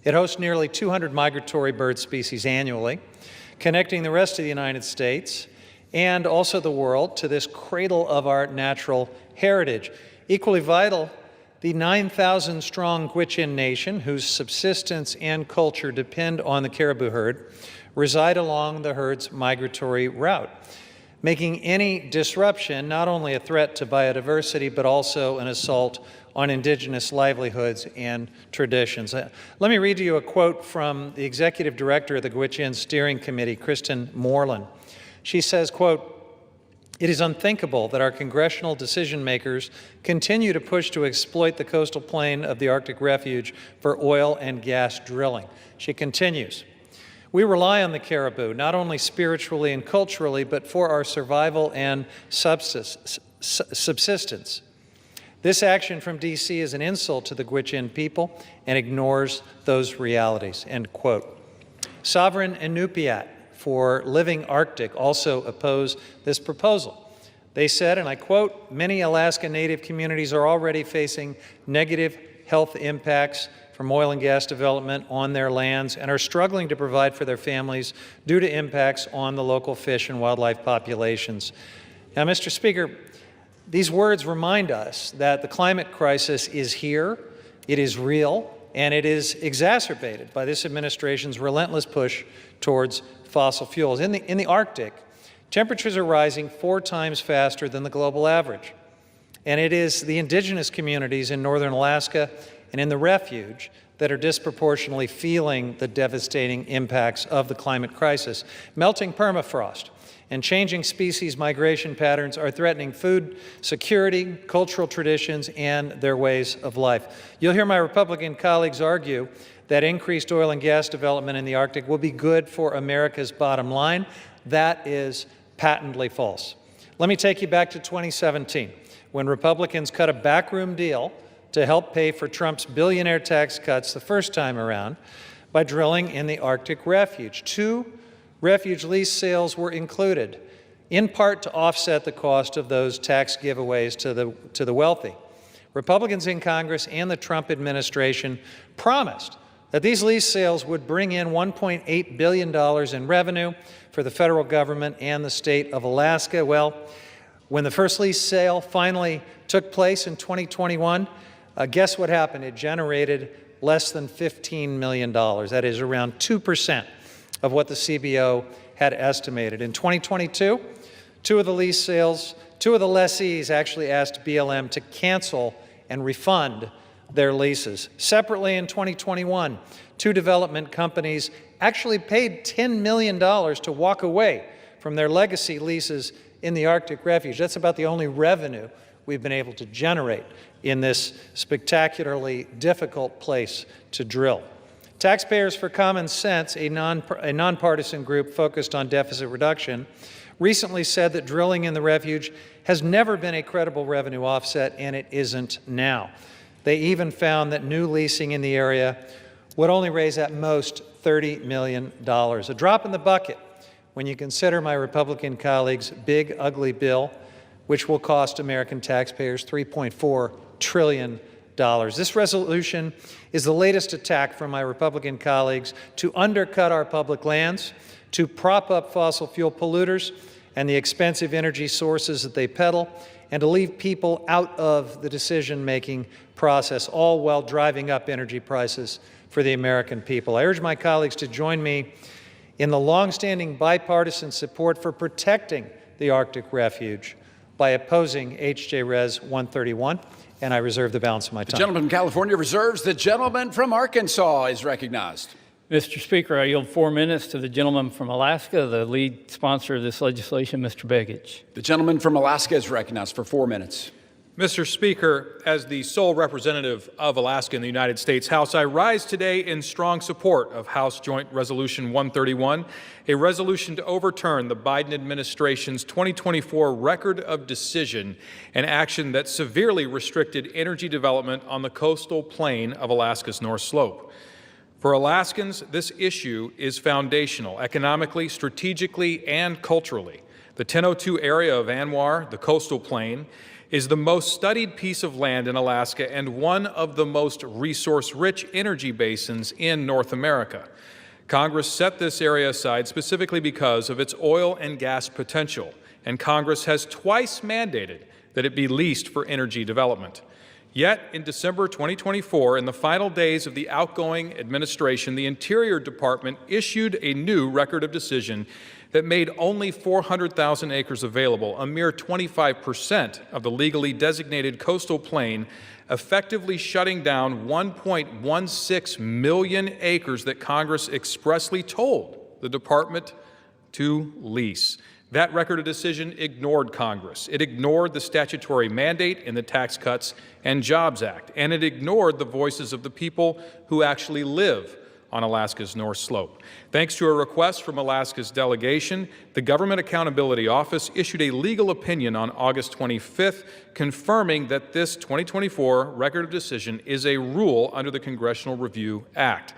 It hosts nearly 200 migratory bird species annually, connecting the rest of the United States and also the world to this cradle of our natural heritage. Equally vital, the 9,000-strong Gwich'in Nation, whose subsistence and culture depend on the caribou herd, reside along the herd's migratory route, making any disruption not only a threat to biodiversity, but also an assault on indigenous livelihoods and traditions. Let me read to you a quote from the executive director of the Gwich'in Steering Committee, Kristen Moreland. She says, quote, "It is unthinkable that our congressional decision makers continue to push to exploit the coastal plain of the Arctic Refuge for oil and gas drilling." She continues, "We rely on the caribou, not only spiritually and culturally, but for our survival and subsistence. This action from D.C. is an insult to the Gwich'in people and ignores those realities," end quote. Sovereign Inupiat for Living Arctic also oppose this proposal. They said, and I quote, "Many Alaska Native communities are already facing negative health impacts from oil and gas development on their lands and are struggling to provide for their families due to impacts on the local fish and wildlife populations." Now, Mr. Speaker, these words remind us that the climate crisis is here, it is real, and it is exacerbated by this administration's relentless push towards fossil fuels. In the Arctic, temperatures are rising 4 times faster than the global average. And it is the indigenous communities in northern Alaska and in the refuge that are disproportionately feeling the devastating impacts of the climate crisis. Melting permafrost and changing species migration patterns are threatening food security, cultural traditions, and their ways of life. You'll hear my Republican colleagues argue that increased oil and gas development in the Arctic will be good for America's bottom line. That is patently false. Let me take you back to 2017, when Republicans cut a backroom deal to help pay for Trump's billionaire tax cuts the first time around by drilling in the Arctic Refuge. 2 refuge lease sales were included, in part to offset the cost of those tax giveaways to the wealthy. Republicans in Congress and the Trump administration promised that these lease sales would bring in $1.8 billion in revenue for the federal government and the state of Alaska. Well, when the first lease sale finally took place in 2021, guess what happened? It generated less than $15 million. That is around 2% of what the CBO had estimated. In 2022, 2 of the lease sales, 2 of the lessees actually asked BLM to cancel and refund their leases. Separately, in 2021, 2 development companies actually paid $10 million to walk away from their legacy leases in the Arctic Refuge. That's about the only revenue we've been able to generate in this spectacularly difficult place to drill. Taxpayers for Common Sense, a nonpartisan group focused on deficit reduction, recently said that drilling in the refuge has never been a credible revenue offset, and it isn't now. They even found that new leasing in the area would only raise at most $30 million, a drop in the bucket when you consider my Republican colleagues' big, ugly bill, which will cost American taxpayers $3.4 trillion. This resolution is the latest attack from my Republican colleagues to undercut our public lands, to prop up fossil fuel polluters and the expensive energy sources that they peddle, and to leave people out of the decision-making process, all while driving up energy prices for the American people. I urge my colleagues to join me in the longstanding bipartisan support for protecting the Arctic Refuge by opposing H.J. Res. 131, and I reserve the balance of my time. The gentleman from California reserves. The gentleman from Arkansas is recognized. Mr. Speaker, I yield 4 minutes to the gentleman from Alaska, the lead sponsor of this legislation, Mr. Begich. The gentleman from Alaska is recognized for 4 minutes. Mr. Speaker, as the sole representative of Alaska in the United States House, I rise today in strong support of House Joint Resolution 131, a resolution to overturn the Biden administration's 2024 record of decision and action that severely restricted energy development on the coastal plain of Alaska's North Slope. For Alaskans, this issue is foundational economically, strategically, and culturally. The 1002 area of ANWR, the coastal plain, is the most studied piece of land in Alaska and one of the most resource-rich energy basins in North America. Congress set this area aside specifically because of its oil and gas potential, and Congress has twice mandated that it be leased for energy development. Yet, in December 2024, in the final days of the outgoing administration, the Interior Department issued a new record of decision that made only 400,000 acres available, a mere 25% of the legally designated coastal plain, effectively shutting down 1.16 million acres that Congress expressly told the department to lease. That record of decision ignored Congress. It ignored the statutory mandate in the Tax Cuts and Jobs Act, and it ignored the voices of the people who actually live on Alaska's North Slope. Thanks to a request from Alaska's delegation, the Government Accountability Office issued a legal opinion on August 25th, confirming that this 2024 record of decision is a rule under the Congressional Review Act.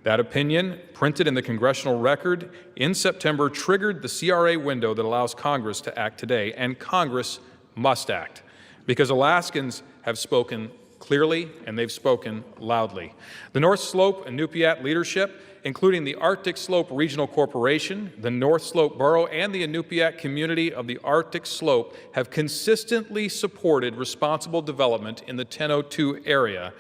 That opinion, printed in the congressional record in September, triggered the CRA window that allows Congress to act today, and Congress must act, because Alaskans have spoken clearly and they've spoken loudly. The North Slope and Inupiat leadership, including the Arctic Slope Regional Corporation, the North Slope Borough, and the Inupiat community of the Arctic Slope, have consistently supported responsible development in the 1002 area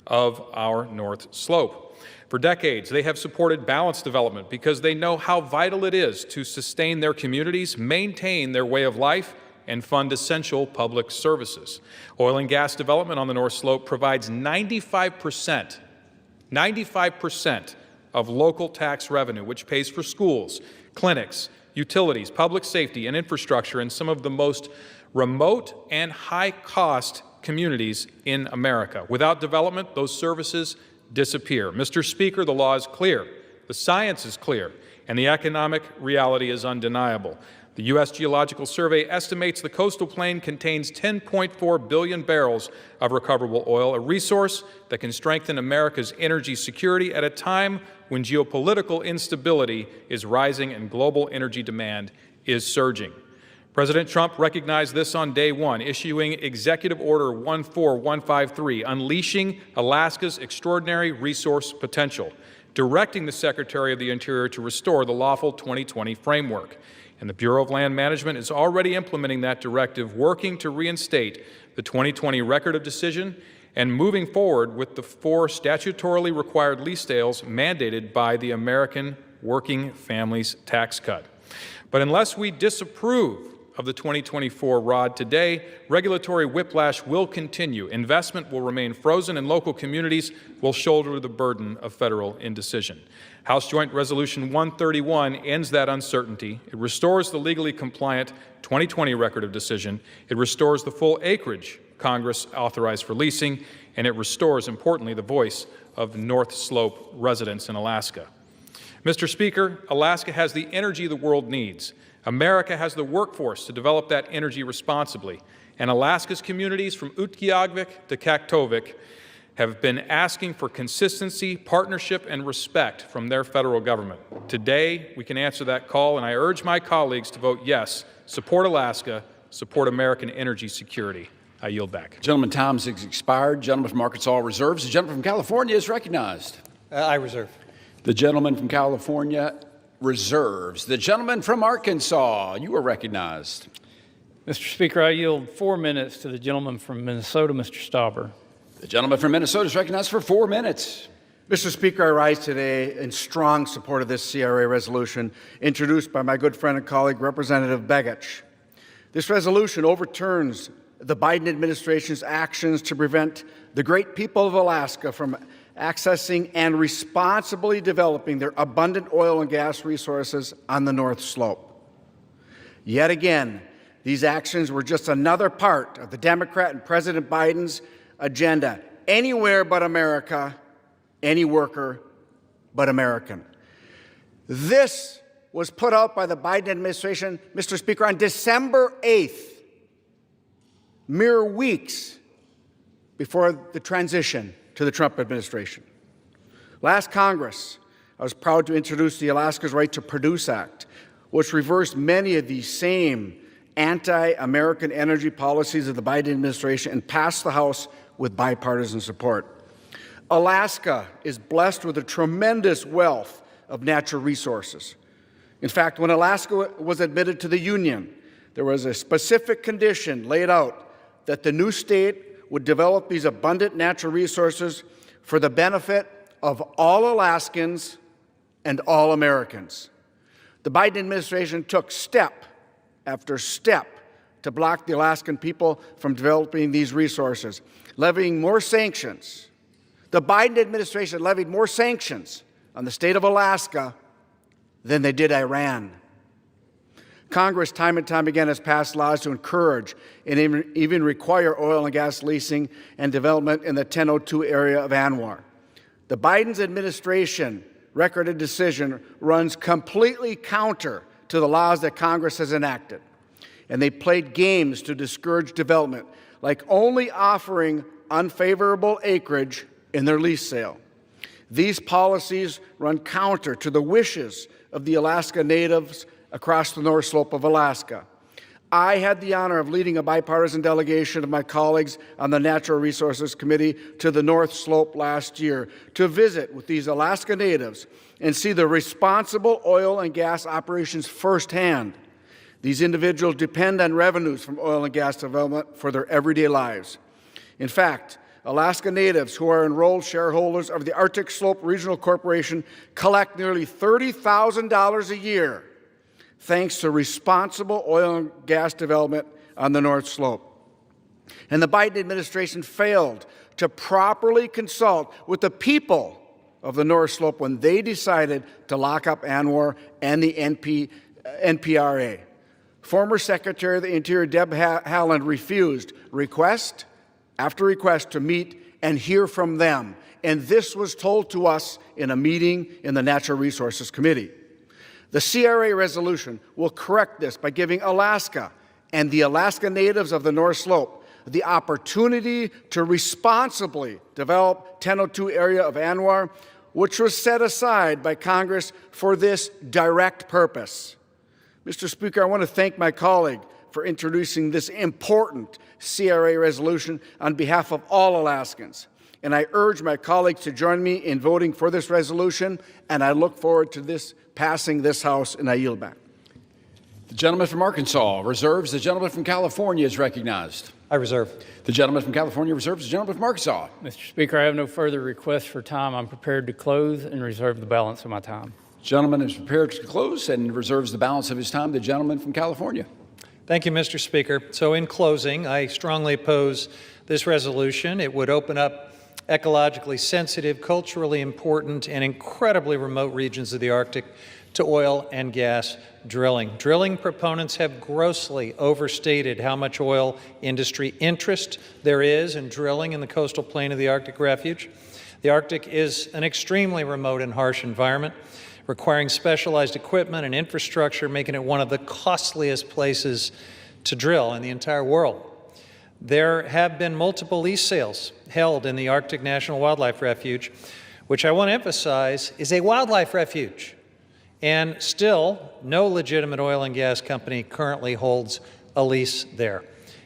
of our North Slope. For decades, they have supported balanced development because they know how vital it is to sustain their communities, maintain their way of life, and fund essential public services. Oil and gas development on the North Slope provides 95% of local tax revenue, which pays for schools, clinics, utilities, public safety, and infrastructure in some of the most remote and high-cost communities in America. Without development, those services disappear. Mr. Speaker, the law is clear, the science is clear, and the economic reality is undeniable. The U.S. Geological Survey estimates the coastal plain contains 10.4 billion barrels of recoverable oil, a resource that can strengthen America's energy security at a time when geopolitical instability is rising and global energy demand is surging. President Trump recognized this on day one, issuing Executive Order 14153, unleashing Alaska's extraordinary resource potential, directing the Secretary of the Interior to restore the lawful 2020 framework. And the Bureau of Land Management is already implementing that directive, working to reinstate the 2020 record of decision and moving forward with the 4 statutorily required lease sales mandated by the American Working Families Tax Cut. But unless we disapprove of the 2024 ROD today, regulatory whiplash will continue. Investment will remain frozen, and local communities will shoulder the burden of federal indecision. House Joint Resolution 131 ends that uncertainty. It restores the legally compliant 2020 record of decision. It restores the full acreage Congress authorized for leasing, and it restores, importantly, the voice of North Slope residents in Alaska. Mr. Speaker, Alaska has the energy the world needs. America has the workforce to develop that energy responsibly, and Alaska's communities from Utqiagvik to Kaktovik have been asking for consistency, partnership, and respect from their federal government. Today, we can answer that call, and I urge my colleagues to vote yes, support Alaska, support American energy security. I yield back. Gentleman, time has expired. Gentleman from Arkansas reserves. The gentleman from California is recognized. I reserve. The gentleman from California reserves. The gentleman from Arkansas, you are recognized. Mr. Speaker, I yield 4 minutes to the gentleman from Minnesota, Mr. Stauber. The gentleman from Minnesota is recognized for 4 minutes. Mr. Speaker, I rise today in strong support of this CRA resolution introduced by my good friend and colleague, Representative Begich. This resolution overturns the Biden administration's actions to prevent the great people of Alaska from accessing and responsibly developing their abundant oil and gas resources on the North Slope. Yet again, these actions were just another part of the Democrat and President Biden's agenda. Anywhere but America, any worker but American. This was put out by the Biden administration, Mr. Speaker, on December 8th, mere weeks before the transition to the Trump administration. Last Congress, I was proud to introduce the Alaska's Right to Produce Act, which reversed many of the same anti-American energy policies of the Biden administration and passed the House with bipartisan support. Alaska is blessed with a tremendous wealth of natural resources. In fact, when Alaska was admitted to the Union, there was a specific condition laid out that the new state would develop these abundant natural resources for the benefit of all Alaskans and all Americans. The Biden administration took step after step to block the Alaskan people from developing these resources, levying more sanctions. The Biden administration levied more sanctions on the state of Alaska than they did Iran. Congress time and time again has passed laws to encourage and even require oil and gas leasing and development in the 1002 area of ANWR. The Biden administration record of decision runs completely counter to the laws that Congress has enacted. And they played games to discourage development, like only offering unfavorable acreage in their lease sale. These policies run counter to the wishes of the Alaska Natives across the North Slope of Alaska. I had the honor of leading a bipartisan delegation of my colleagues on the Natural Resources Committee to the North Slope last year to visit with these Alaska Natives and see the responsible oil and gas operations firsthand. These individuals depend on revenues from oil and gas development for their everyday lives. In fact, Alaska Natives who are enrolled shareholders of the Arctic Slope Regional Corporation collect nearly $30,000 a year thanks to responsible oil and gas development on the North Slope. And the Biden administration failed to properly consult with the people of the North Slope when they decided to lock up ANWR and the NPRA. Former Secretary of the Interior Deb Haaland refused request after request to meet and hear from them. And this was told to us in a meeting in the Natural Resources Committee. The CRA resolution will correct this by giving Alaska and the Alaska Natives of the North Slope the opportunity to responsibly develop 1002 area of ANWR, which was set aside by Congress for this direct purpose. Mr. Speaker, I want to thank my colleague for introducing this important CRA resolution on behalf of all Alaskans. And I urge my colleagues to join me in voting for this resolution, and I look forward to this passing this House, and I yield back. The gentleman from Arkansas reserves. The gentleman from California is recognized. I reserve. The gentleman from California reserves. The gentleman from Arkansas. Mr. Speaker, I have no further requests for time. I'm prepared to close and reserve the balance of my time. Gentleman is prepared to close and reserves the balance of his time. The gentleman from California. Thank you, Mr. Speaker. So in closing, I strongly oppose this resolution. It would open up ecologically sensitive, culturally important, and incredibly remote regions of the Arctic to oil and gas drilling. Drilling proponents have grossly overstated how much oil industry interest there is in drilling in the coastal plain of the Arctic Refuge. The Arctic is an extremely remote and harsh environment, requiring specialized equipment and infrastructure, making it one of the costliest places to drill in the entire world. There have been multiple lease sales held in the Arctic National Wildlife Refuge, which I want to emphasize is a wildlife refuge. And still, no legitimate oil and gas company currently holds a lease there.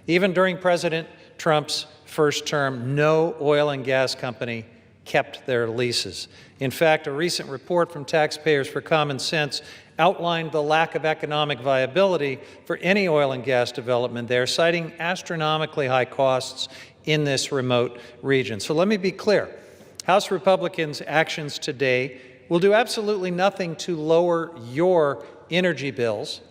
Even during President Trump's first term, no oil and gas company kept their leases. In fact, a recent report from Taxpayers for Common Sense outlined the lack of economic viability for any oil and gas development there, citing astronomically high costs in this remote region. So let me be clear. House Republicans' actions today will do absolutely nothing to lower your energy bills,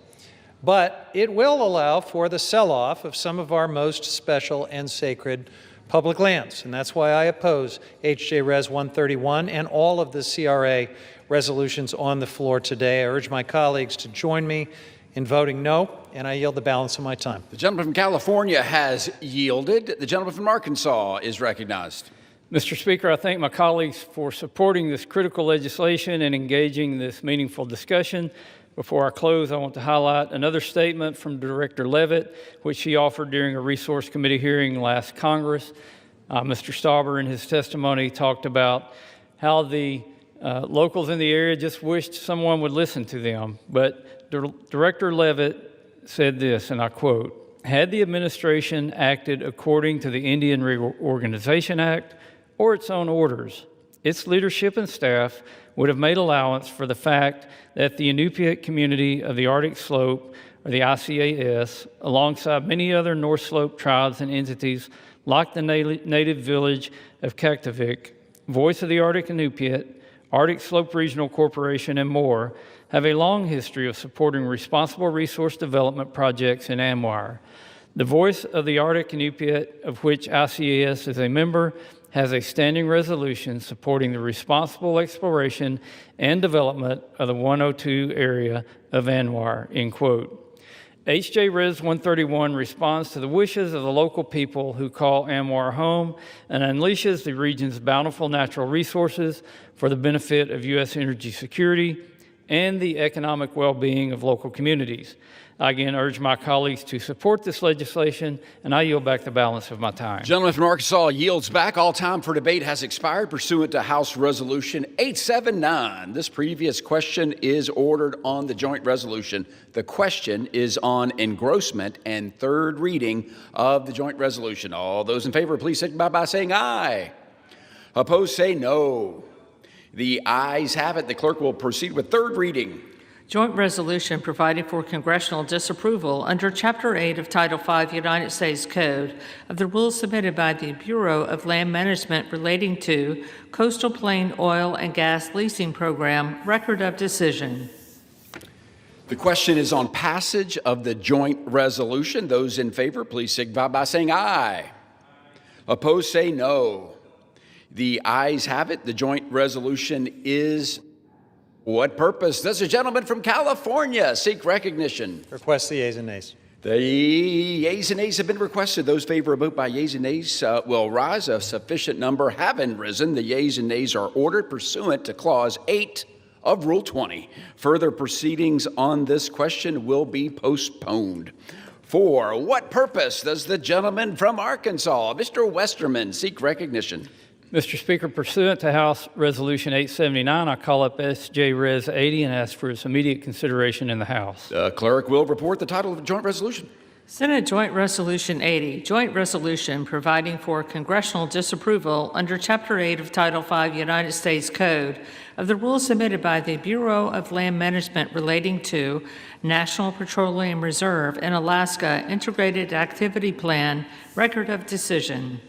but it will allow for the sell-off of some of our most special and sacred public lands. And that's why I oppose H.J. Res. 131 and all of the CRA resolutions on the floor today. I urge my colleagues to join me in voting no, and I yield the balance of my time. The gentleman from California has yielded. The gentleman from Arkansas is recognized. Mr. Speaker, I thank my colleagues for supporting this critical legislation and engaging this meaningful discussion. Before I close, I want to highlight another statement from Director Levitt, which she offered during a Resource Committee hearing last Congress. Mr. Stauber, in his testimony, talked about how the locals in the area just wished someone would listen to them. But Director Levitt said this, and I quote, "Had the administration acted according to the Indian Reorganization Act or its own orders, Its leadership and staff would have made allowance for the fact that the Inupiat community of the Arctic Slope, or the ICAS, alongside many other North Slope tribes and entities like the native village of Kaktovik, Voice of the Arctic Inupiat, Arctic Slope Regional Corporation, and more, have a long history of supporting responsible resource development projects in ANWR. The Voice of the Arctic Inupiat, of which ICAS is a member, has a standing resolution supporting the responsible exploration and development of the 102 area of ANWR, end quote. HJ Res 131 responds to the wishes of the local people who call ANWR home and unleashes the region's bountiful natural resources for the benefit of U.S. energy security and the economic well-being of local communities. I again urge my colleagues to support this legislation, and I yield back the balance of my time. Gentleman from Arkansas yields back. All time for debate has expired pursuant to House Resolution 879. This previous question is ordered on the joint resolution. The question is on engrossment and third reading of the joint resolution. All those in favor, please signify by saying aye. Opposed, say no. The ayes have it. The clerk will proceed with third reading. Joint resolution providing for congressional disapproval under Chapter 8 of Title 5 United States Code of the rules submitted by the Bureau of Land Management relating to Coastal Plain Oil and Gas Leasing Program Record of Decision. The question is on passage of the joint resolution. Those in favor, please signify by saying aye. Opposed, say no. The ayes have it. The joint resolution is. What purpose does the gentleman from California seek recognition? Request the yeas and nays. The yeas and nays have been requested. Those favor a vote by yeas and nays will rise. A sufficient number having risen. The yeas and nays are ordered pursuant to Clause 8 of Rule 20. Further proceedings on this question will be postponed. For what purpose does the gentleman from Arkansas, Mr. Westerman, seek recognition? Mr. Speaker, pursuant to House Resolution 879, I call up SJ Res 80 and ask for its immediate consideration in the House. The clerk will report the title of the joint resolution. Senate Joint Resolution 80, Joint Resolution providing for congressional disapproval under Chapter 8 of Title 5 United States Code of the rules submitted by the Bureau of Land Management relating to National Petroleum Reserve in Alaska Integrated Activity Plan Record of Decision.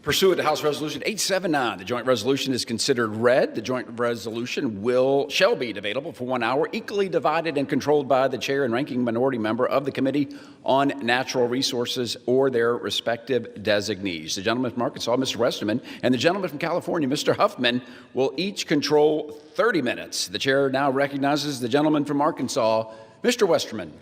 Pursuant to House Resolution 879, the joint resolution is considered read. The joint resolution shall be debatable for 1 hour, equally divided and controlled by the chair and ranking minority member of the Committee on Natural Resources or their respective designees. The gentleman from Arkansas, Mr. Westerman, and the gentleman from California, Mr. Huffman, will each control 30 minutes. The chair now recognizes the gentleman from Arkansas, Mr. Westerman.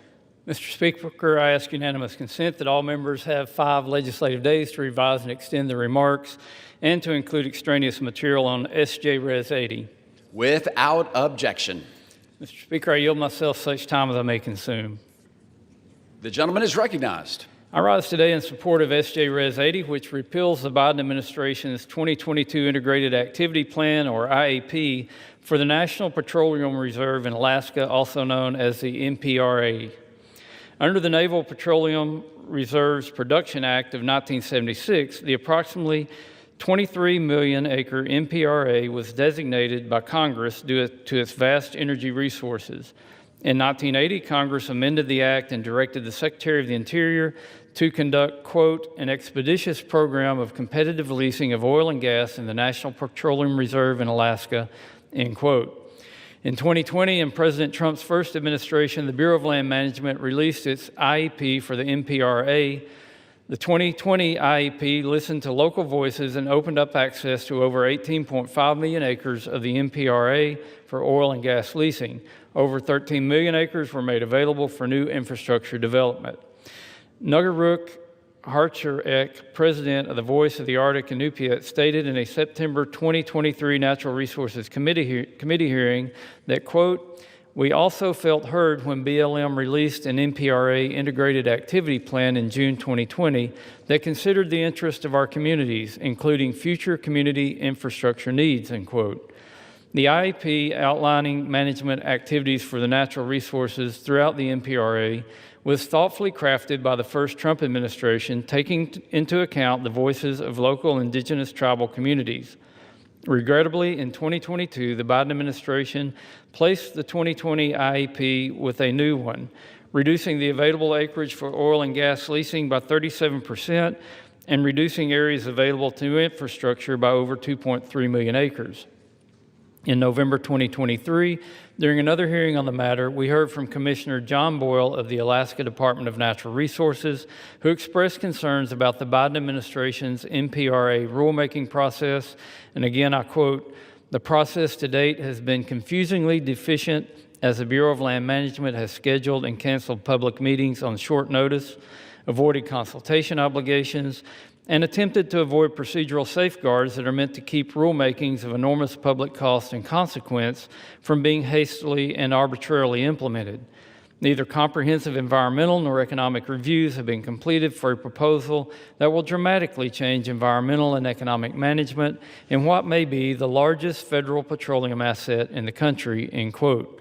Mr. Speaker, I ask unanimous consent that all members have 5 legislative days to revise and extend their remarks and to include extraneous material on SJ Res 80. Without objection. Mr. Speaker, I yield myself such time as I may consume. The gentleman is recognized. I rise today in support of SJ Res 80, which repeals the Biden administration's 2022 Integrated Activity Plan, or IAP, for the National Petroleum Reserve in Alaska, also known as the NPRA. Under the Naval Petroleum Reserves Production Act of 1976, the approximately 23 million acre NPRA was designated by Congress due to its vast energy resources. In 1980, Congress amended the act and directed the Secretary of the Interior to conduct, quote, an expeditious program of competitive leasing of oil and gas in the National Petroleum Reserve in Alaska, end quote. In 2020, in President Trump's first administration, the Bureau of Land Management released its IEP for the NPRA. The 2020 IEP listened to local voices and opened up access to over 18.5 million acres of the NPRA for oil and gas leasing. Over 13 million acres were made available for new infrastructure development. Nugaruk Harcherek, president of the Voice of the Arctic Inupiat, stated in a September 2023 Natural Resources Committee hearing that, quote, we also felt heard when BLM released an NPRA integrated activity plan in June 2020 that considered the interest of our communities, including future community infrastructure needs, end quote. The IEP outlining management activities for the natural resources throughout the NPRA was thoughtfully crafted by the first Trump administration, taking into account the voices of local indigenous tribal communities. Regrettably, in 2022, the Biden administration placed the 2020 IEP with a new one, reducing the available acreage for oil and gas leasing by 37% and reducing areas available to infrastructure by over 2.3 million acres. In November 2023, during another hearing on the matter, we heard from Commissioner John Boyle of the Alaska Department of Natural Resources, who expressed concerns about the Biden administration's NPRA rulemaking process. And again, I quote, "The process to date has been confusingly deficient as the Bureau of Land Management has scheduled and canceled public meetings on short notice, avoided consultation obligations, and attempted to avoid procedural safeguards that are meant to keep rulemakings of enormous public cost and consequence from being hastily and arbitrarily implemented. Neither comprehensive environmental nor economic reviews have been completed for a proposal that will dramatically change environmental and economic management in what may be the largest federal petroleum asset in the country," end quote.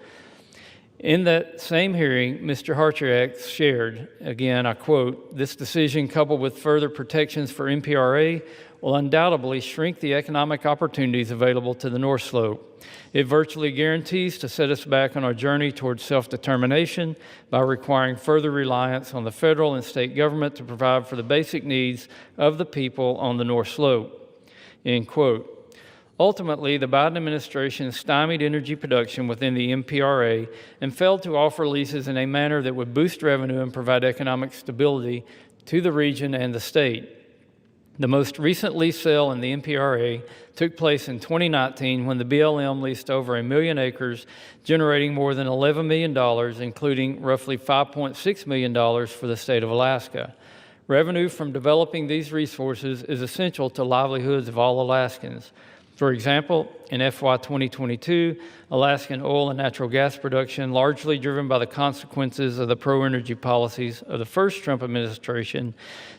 In that same hearing, Mr. Hartrex shared, again, I quote, "This decision, coupled with further protections for NPRA, will undoubtedly shrink the economic opportunities available to the North Slope. It virtually guarantees to set us back on our journey towards self-determination by requiring further reliance on the federal and state government to provide for the basic needs of the people on the North Slope," end quote. Ultimately, the Biden administration stymied energy production within the NPRA and failed to offer leases in a manner that would boost revenue and provide economic stability to the region and the state. The most recent lease sale in the NPRA took place in 2019 when the BLM leased over 1 million acres, generating more than $11 million, including roughly $5.6 million for the state of Alaska. Revenue from developing these resources is essential to livelihoods of all Alaskans. For example, in FY 2022, Alaskan oil and natural gas production, largely driven by the consequences of the pro-energy policies of the first Trump administration,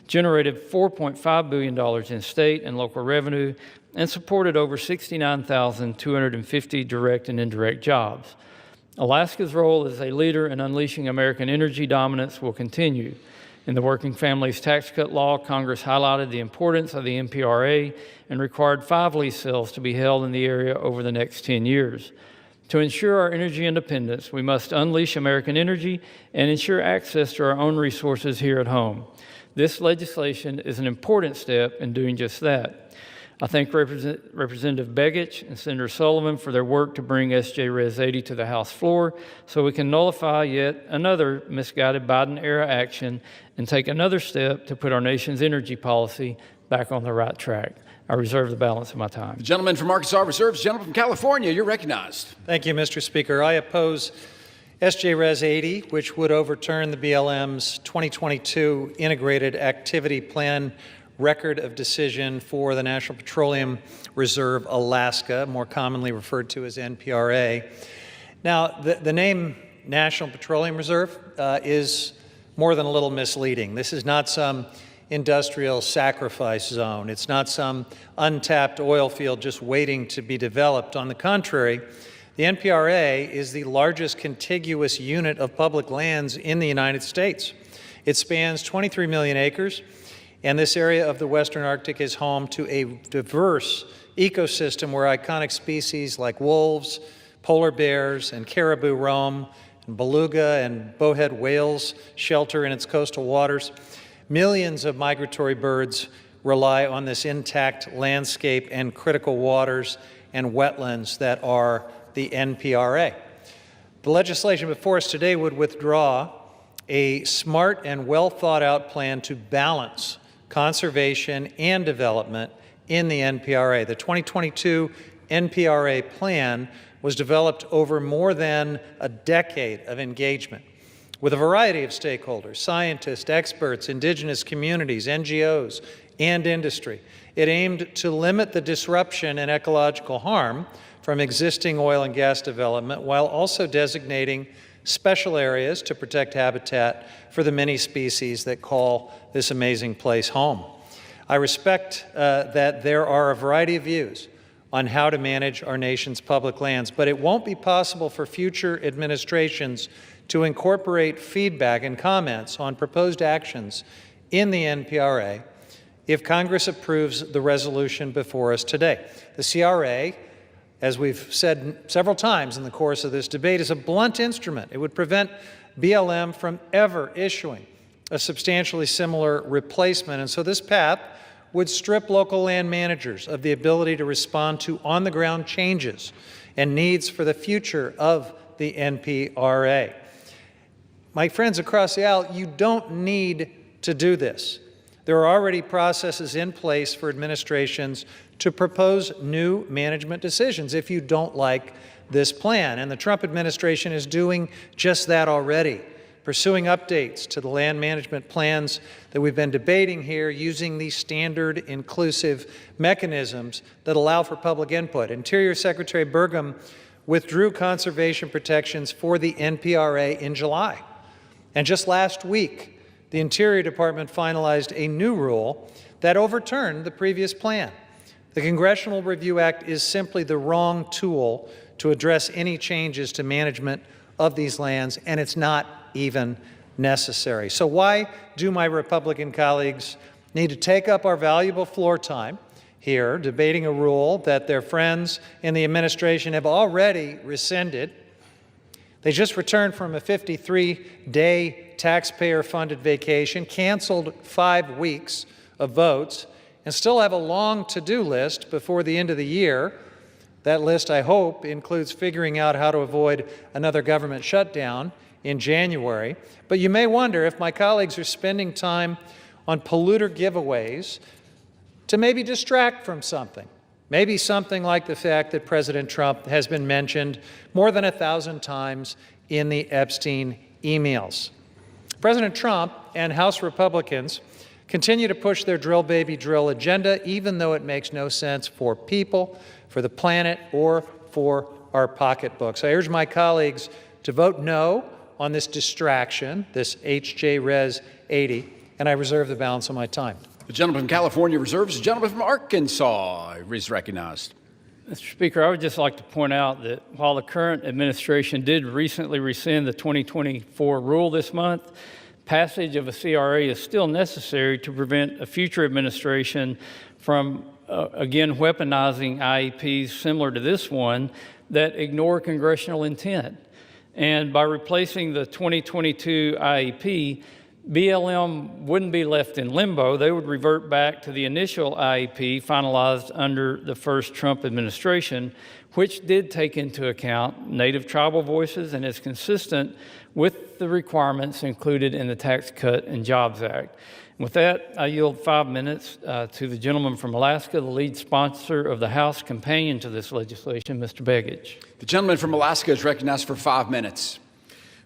generated $4.5 billion in state and local revenue and supported over 69,250 direct and indirect jobs. Alaska's role as a leader in unleashing American energy dominance will continue. In the Working Families Tax Cut Law, Congress highlighted the importance of the NPRA and required 5 lease sales to be held in the area over the next 10 years. To ensure our energy independence, we must unleash American energy and ensure access to our own resources here at home. This legislation is an important step in doing just that. I thank Representative Begich and Senator Sullivan for their work to bring S.J. Res. 80 to the House floor so we can nullify yet another misguided Biden-era action and take another step to put our nation's energy policy back on the right track. I reserve the balance of my time. The gentleman from Arkansas reserves. The gentleman from California, you're recognized. Thank you, Mr. Speaker. I oppose S.J. Res. 80, which would overturn the BLM's 2022 Integrated Activity Plan Record of Decision for the National Petroleum Reserve Alaska, more commonly referred to as NPRA. Now, the name National Petroleum Reserve is more than a little misleading. This is not some industrial sacrifice zone. It's not some untapped oil field just waiting to be developed. On the contrary, the NPRA is the largest contiguous unit of public lands in the United States. It spans 23 million acres, and this area of the Western Arctic is home to a diverse ecosystem where iconic species like wolves, polar bears, and caribou roam, and beluga and bowhead whales shelter in its coastal waters. Millions of migratory birds rely on this intact landscape and critical waters and wetlands that are the NPRA. The legislation before us today would withdraw a smart and well-thought-out plan to balance conservation and development in the NPRA. The 2022 NPRA plan was developed over more than a decade of engagement with a variety of stakeholders, scientists, experts, indigenous communities, NGOs, and industry. It aimed to limit the disruption and ecological harm from existing oil and gas development while also designating special areas to protect habitat for the many species that call this amazing place home. I respect that there are a variety of views on how to manage our nation's public lands, but it won't be possible for future administrations to incorporate feedback and comments on proposed actions in the NPRA if Congress approves the resolution before us today. The CRA, as we've said several times in the course of this debate, is a blunt instrument. It would prevent BLM from ever issuing a substantially similar replacement. And so this path would strip local land managers of the ability to respond to on-the-ground changes and needs for the future of the NPRA. My friends across the aisle, you don't need to do this. There are already processes in place for administrations to propose new management decisions if you don't like this plan. And the Trump administration is doing just that already, pursuing updates to the land management plans that we've been debating here using these standard inclusive mechanisms that allow for public input. Interior Secretary Burgum withdrew conservation protections for the NPRA in July. And just last week, the Interior Department finalized a new rule that overturned the previous plan. The Congressional Review Act is simply the wrong tool to address any changes to management of these lands, and it's not even necessary. So why do my Republican colleagues need to take up our valuable floor time here debating a rule that their friends in the administration have already rescinded? They just returned from a 53-day taxpayer-funded vacation, canceled 5 weeks of votes, and still have a long to-do list before the end of the year. That list, I hope, includes figuring out how to avoid another government shutdown in January. But you may wonder if my colleagues are spending time on polluter giveaways to maybe distract from something. Maybe something like the fact that President Trump has been mentioned more than 1,000 times in the Epstein emails. President Trump and House Republicans continue to push their drill baby drill agenda, even though it makes no sense for people, for the planet, or for our pocketbooks. I urge my colleagues to vote no on this distraction, this H.J. Res. 80, and I reserve the balance of my time. The gentleman from California reserves. The gentleman from Arkansas is recognized. Mr. Speaker, I would just like to point out that while the current administration did recently rescind the 2024 rule this month, passage of a CRA is still necessary to prevent a future administration from, again, weaponizing IEPs similar to this one that ignore congressional intent. And by replacing the 2022 IEP, BLM wouldn't be left in limbo. They would revert back to the initial IEP finalized under the first Trump administration, which did take into account Native tribal voices and is consistent with the requirements included in the Tax Cut and Jobs Act. With that, I yield 5 minutes to the gentleman from Alaska, the lead sponsor of the House companion to this legislation, Mr. Begich. The gentleman from Alaska is recognized for 5 minutes.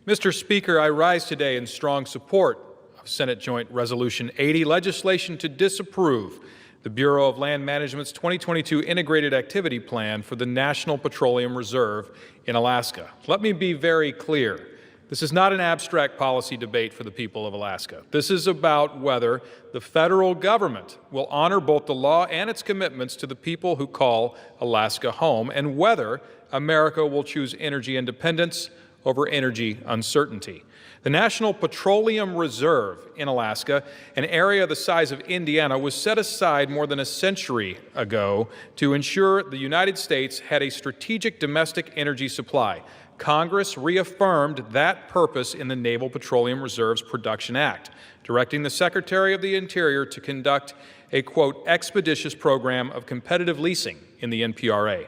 Mr. Speaker, I rise today in strong support of Senate Joint Resolution 80, legislation to disapprove the Bureau of Land Management's 2022 Integrated Activity Plan for the National Petroleum Reserve in Alaska. Let me be very clear. This is not an abstract policy debate for the people of Alaska. This is about whether the federal government will honor both the law and its commitments to the people who call Alaska home, and whether America will choose energy independence over energy uncertainty. The National Petroleum Reserve in Alaska, an area the size of Indiana, was set aside more than a century ago to ensure the United States had a strategic domestic energy supply. Congress reaffirmed that purpose in the Naval Petroleum Reserves Production Act, directing the Secretary of the Interior to conduct a, quote, expeditious program of competitive leasing in the NPRA.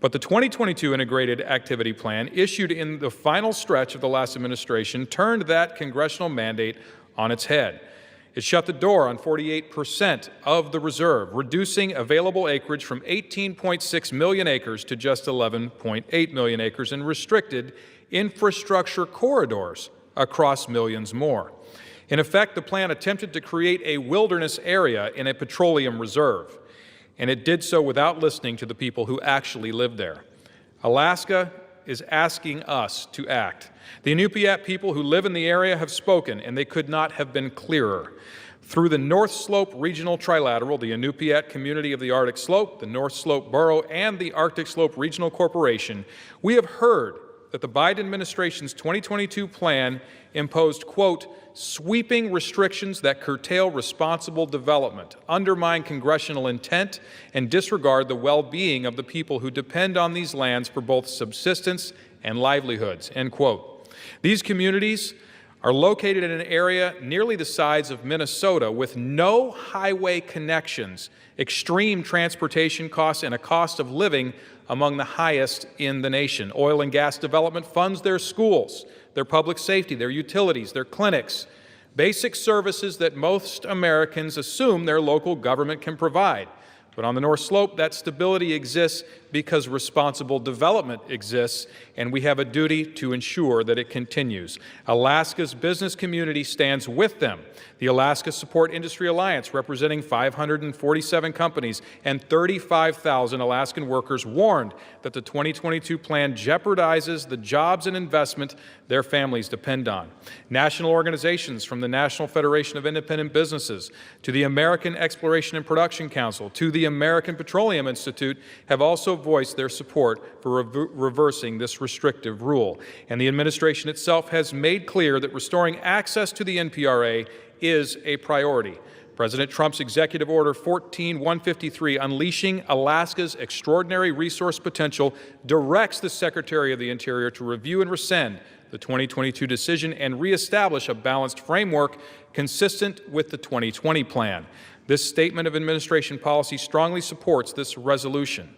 But the 2022 Integrated Activity Plan, issued in the final stretch of the last administration, turned that congressional mandate on its head. It shut the door on 48% of the reserve, reducing available acreage from 18.6 million acres to just 11.8 million acres, and restricted infrastructure corridors across millions more. In effect, the plan attempted to create a wilderness area in a petroleum reserve, and it did so without listening to the people who actually live there. Alaska is asking us to act. The Inupiat people who live in the area have spoken, and they could not have been clearer. Through the North Slope Regional Trilateral, the Inupiat Community of the Arctic Slope, the North Slope Borough, and the Arctic Slope Regional Corporation, we have heard that the Biden administration's 2022 plan imposed, quote, sweeping restrictions that curtail responsible development, undermine congressional intent, and disregard the well-being of the people who depend on these lands for both subsistence and livelihoods, end quote. These communities are located in an area nearly the size of Minnesota with no highway connections, extreme transportation costs, and a cost of living among the highest in the nation. Oil and gas development funds their schools, their public safety, their utilities, their clinics, basic services that most Americans assume their local government can provide. But on the North Slope, that stability exists because responsible development exists, and we have a duty to ensure that it continues. Alaska's business community stands with them. The Alaska Support Industry Alliance, representing 547 companies and 35,000 Alaskan workers, warned that the 2022 plan jeopardizes the jobs and investment their families depend on. National organizations from the National Federation of Independent Businesses to the American Exploration and Production Council to the American Petroleum Institute have also voiced their support for reversing this restrictive rule. And the administration itself has made clear that restoring access to the NPRA is a priority. President Trump's Executive Order 14153, Unleashing Alaska's Extraordinary Resource Potential, directs the Secretary of the Interior to review and rescind the 2022 decision and reestablish a balanced framework consistent with the 2020 plan. This statement of administration policy strongly supports this resolution.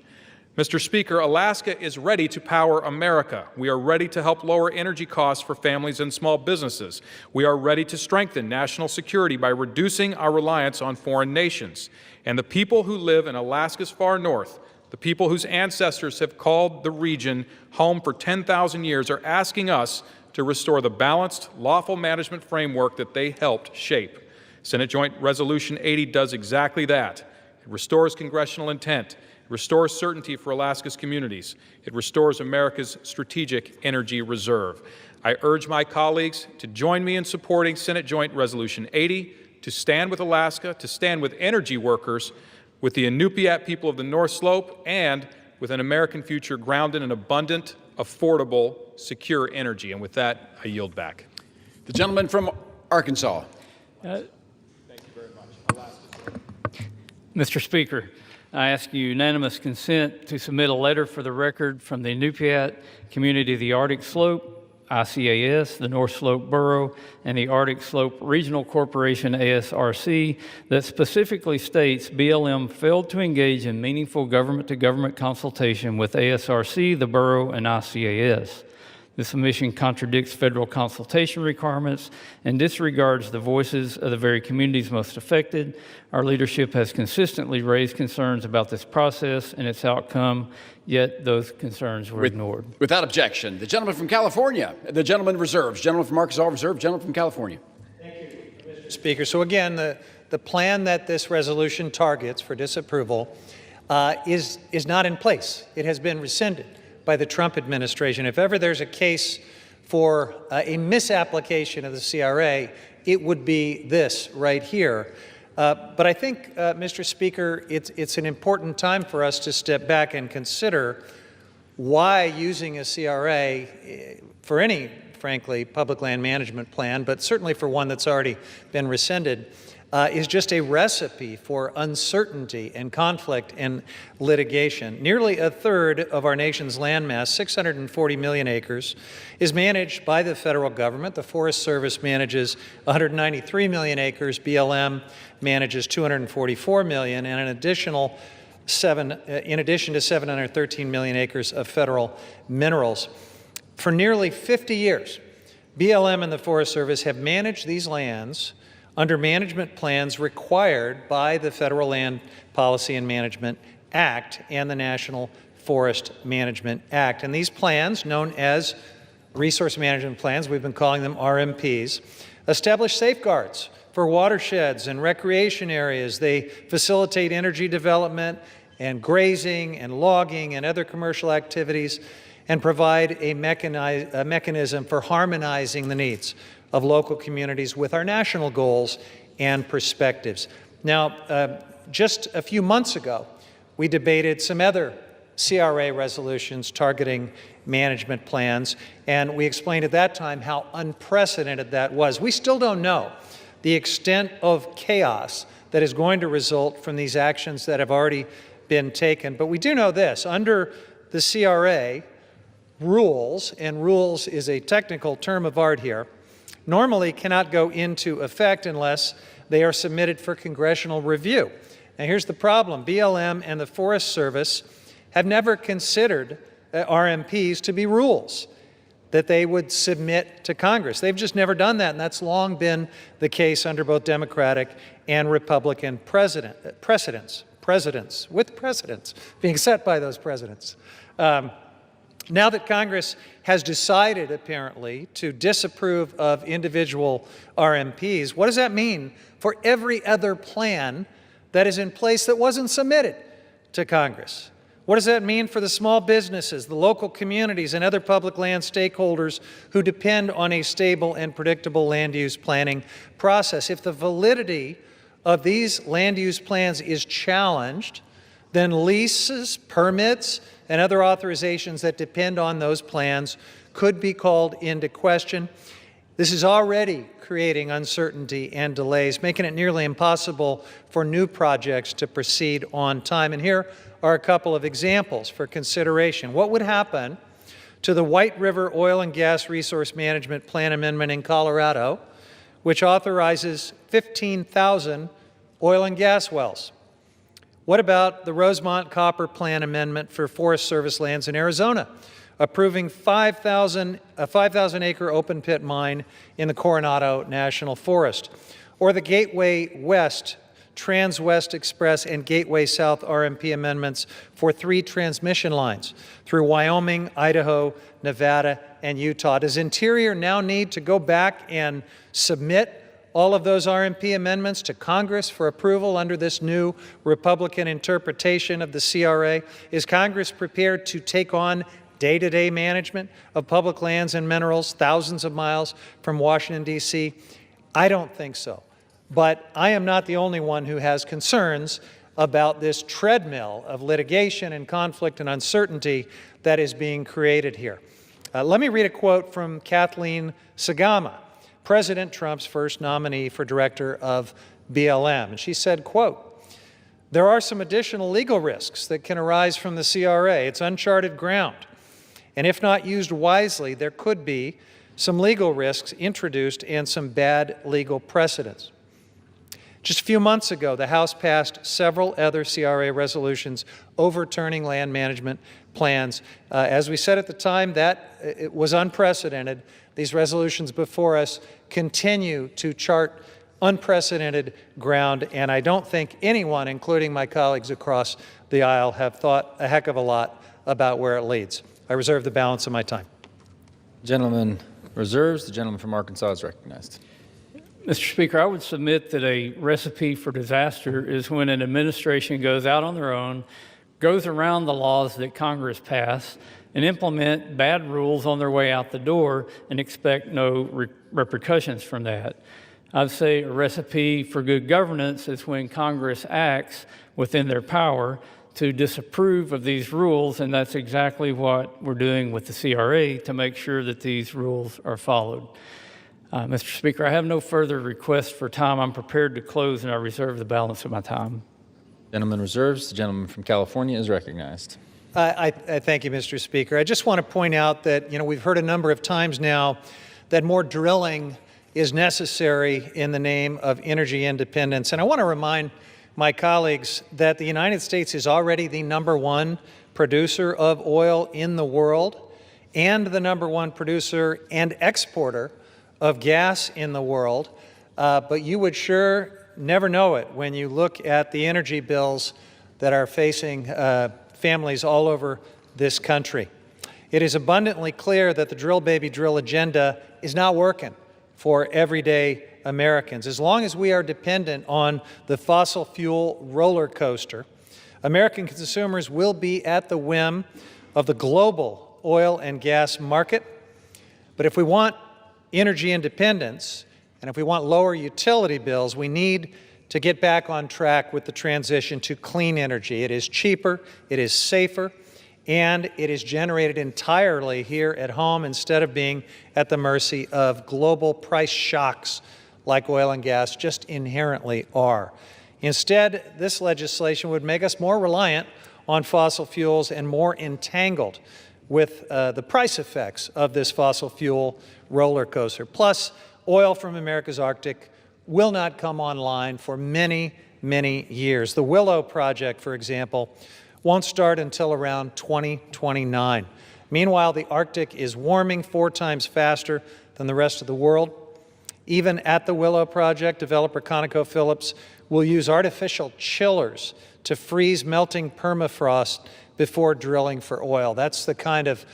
Mr. Speaker, Alaska is ready to power America. We are ready to help lower energy costs for families and small businesses. We are ready to strengthen national security by reducing our reliance on foreign nations. And the people who live in Alaska's far north, the people whose ancestors have called the region home for 10,000 years, are asking us to restore the balanced, lawful management framework that they helped shape. Senate Joint Resolution 80 does exactly that. It restores congressional intent. It restores certainty for Alaska's communities. It restores America's strategic energy reserve. I urge my colleagues to join me in supporting Senate Joint Resolution 80, to stand with Alaska, to stand with energy workers, with the Inupiat people of the North Slope, and with an American future grounded in abundant, affordable, secure energy. And with that, I yield back. The gentleman from Arkansas. Mr. Speaker, I ask unanimous consent to submit a letter for the record from the Inupiat community of the Arctic Slope, ICAS, the North Slope Borough, and the Arctic Slope Regional Corporation, ASRC, that specifically states BLM failed to engage in meaningful government-to-government consultation with ASRC, the borough, and ICAS. This omission contradicts federal consultation requirements and disregards the voices of the very communities most affected. Our leadership has consistently raised concerns about this process and its outcome, yet those concerns were ignored. Without objection, the gentleman from California, the gentleman reserves, gentleman from Arkansas reserved, gentleman from California. Thank you, Mr. Speaker. So again, the plan that this resolution targets for disapproval is not in place. It has been rescinded by the Trump administration. If ever there's a case for a misapplication of the CRA, it would be this right here. But I think, Mr. Speaker, it's an important time for us to step back and consider why using a CRA for any, frankly, public land management plan, but certainly for one that's already been rescinded, is just a recipe for uncertainty and conflict and litigation. Nearly a third of our nation's landmass, 640 million acres, is managed by the federal government. The Forest Service manages 193 million acres. BLM manages 244 million, and in addition to 713 million acres of federal minerals. For nearly 50 years, BLM and the Forest Service have managed these lands under management plans required by the Federal Land Policy and Management Act and the National Forest Management Act. And these plans, known as resource management plans, we've been calling them RMPs, establish safeguards for watersheds and recreation areas. They facilitate energy development and grazing and logging and other commercial activities, and provide a mechanism for harmonizing the needs of local communities with our national goals and perspectives. Now, just a few months ago, we debated some other CRA resolutions targeting management plans, and we explained at that time how unprecedented that was. We still don't know the extent of chaos that is going to result from these actions that have already been taken, but we do know this. Under the CRA, rules, and rules is a technical term of art here, normally cannot go into effect unless they are submitted for congressional review. Now here's the problem. BLM and the Forest Service have never considered RMPs to be rules that they would submit to Congress. They've just never done that, and that's long been the case under both Democratic and Republican precedents being set by those presidents. Now that Congress has decided, apparently, to disapprove of individual RMPs, what does that mean for every other plan that is in place that wasn't submitted to Congress? What does that mean for the small businesses, the local communities, and other public land stakeholders who depend on a stable and predictable land use planning process? If the validity of these land use plans is challenged, then leases, permits, and other authorizations that depend on those plans could be called into question. This is already creating uncertainty and delays, making it nearly impossible for new projects to proceed on time. And here are a couple of examples for consideration. What would happen to the White River Oil and Gas Resource Management Plan Amendment in Colorado, which authorizes 15,000 oil and gas wells? What about the Rosemont Copper Plan Amendment for Forest Service lands in Arizona, approving a 5,000-acre open pit mine in the Coronado National Forest? Or the Gateway West, Trans-West Express, and Gateway South RMP amendments for 3 transmission lines through Wyoming, Idaho, Nevada, and Utah. Does Interior now need to go back and submit all of those RMP amendments to Congress for approval under this new Republican interpretation of the CRA? Is Congress prepared to take on day-to-day management of public lands and minerals thousands of miles from Washington, D.C.? I don't think so. But I am not the only one who has concerns about this treadmill of litigation and conflict and uncertainty that is being created here. Let me read a quote from Kathleen Sagama, President Trump's first nominee for director of BLM. And she said, quote, "There are some additional legal risks that can arise from the CRA. It's uncharted ground. And if not used wisely, there could be some legal risks introduced and some bad legal precedents." Just a few months ago, the House passed several other CRA resolutions overturning land management plans. As we said at the time, that it was unprecedented. These resolutions before us continue to chart unprecedented ground, and I don't think anyone, including my colleagues across the aisle, have thought a heck of a lot about where it leads. I reserve the balance of my time. Gentleman reserves. The gentleman from Arkansas is recognized. Mr. Speaker, I would submit that a recipe for disaster is when an administration goes out on their own, goes around the laws that Congress passed, and implement bad rules on their way out the door and expect no repercussions from that. I'd say a recipe for good governance is when Congress acts within their power to disapprove of these rules, and that's exactly what we're doing with the CRA to make sure that these rules are followed. Mr. Speaker, I have no further requests for time. I'm prepared to close, and I reserve the balance of my time. Gentleman reserves. The gentleman from California is recognized. I thank you, Mr. Speaker. I just want to point out that, we've heard a number of times now that more drilling is necessary in the name of energy independence. And I want to remind my colleagues that the United States is already the #1 producer of oil in the world and the #1 producer and exporter of gas in the world. But you would sure never know it when you look at the energy bills that are facing families all over this country. It is abundantly clear that the drill, baby, drill agenda is not working for everyday Americans. As long as we are dependent on the fossil fuel roller coaster, American consumers will be at the whim of the global oil and gas market. But if we want energy independence, and if we want lower utility bills, we need to get back on track with the transition to clean energy. It is cheaper, it is safer, and it is generated entirely here at home instead of being at the mercy of global price shocks like oil and gas just inherently are. Instead, this legislation would make us more reliant on fossil fuels and more entangled with the price effects of this fossil fuel roller coaster. Plus, oil from America's Arctic will not come online for many, many years. The Willow project, for example, won't start until around 2029. Meanwhile, the Arctic is warming 4 times faster than the rest of the world. Even at the Willow project, developer ConocoPhillips will use artificial chillers to freeze melting permafrost before drilling for oil. That's the kind of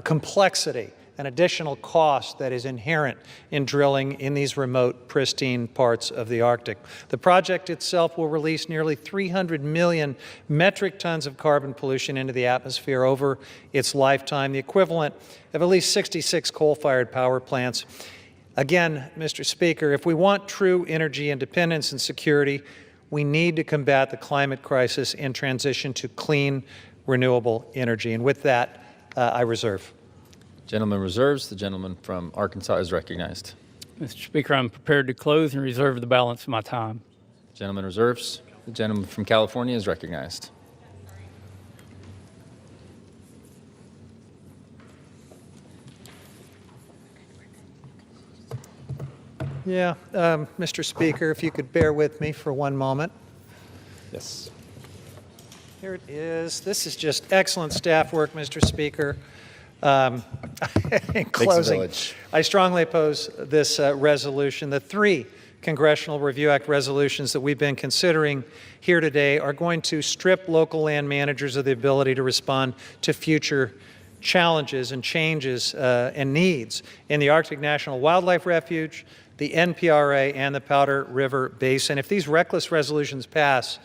complexity and additional cost that is inherent in drilling in these remote, pristine parts of the Arctic. The project itself will release nearly 300 million metric tons of carbon pollution into the atmosphere over its lifetime, the equivalent of at least 66 coal-fired power plants. Again, Mr. Speaker, if we want true energy independence and security, we need to combat the climate crisis and transition to clean, renewable energy. And with that, I reserve. Gentleman reserves. The gentleman from Arkansas is recognized. Mr. Speaker, I'm prepared to close and reserve the balance of my time. Gentleman reserves. The gentleman from California is recognized. Yeah, Mr. Speaker, if you could bear with me for one moment. Yes. Here it is. This is just excellent staff work, Mr. Speaker. In closing, I strongly oppose this resolution. The 3 Congressional Review Act resolutions that we've been considering here today are going to strip local land managers of the ability to respond to future challenges and changes and needs in the Arctic National Wildlife Refuge, the NPRA, and the Powder River Basin. If these reckless resolutions pass,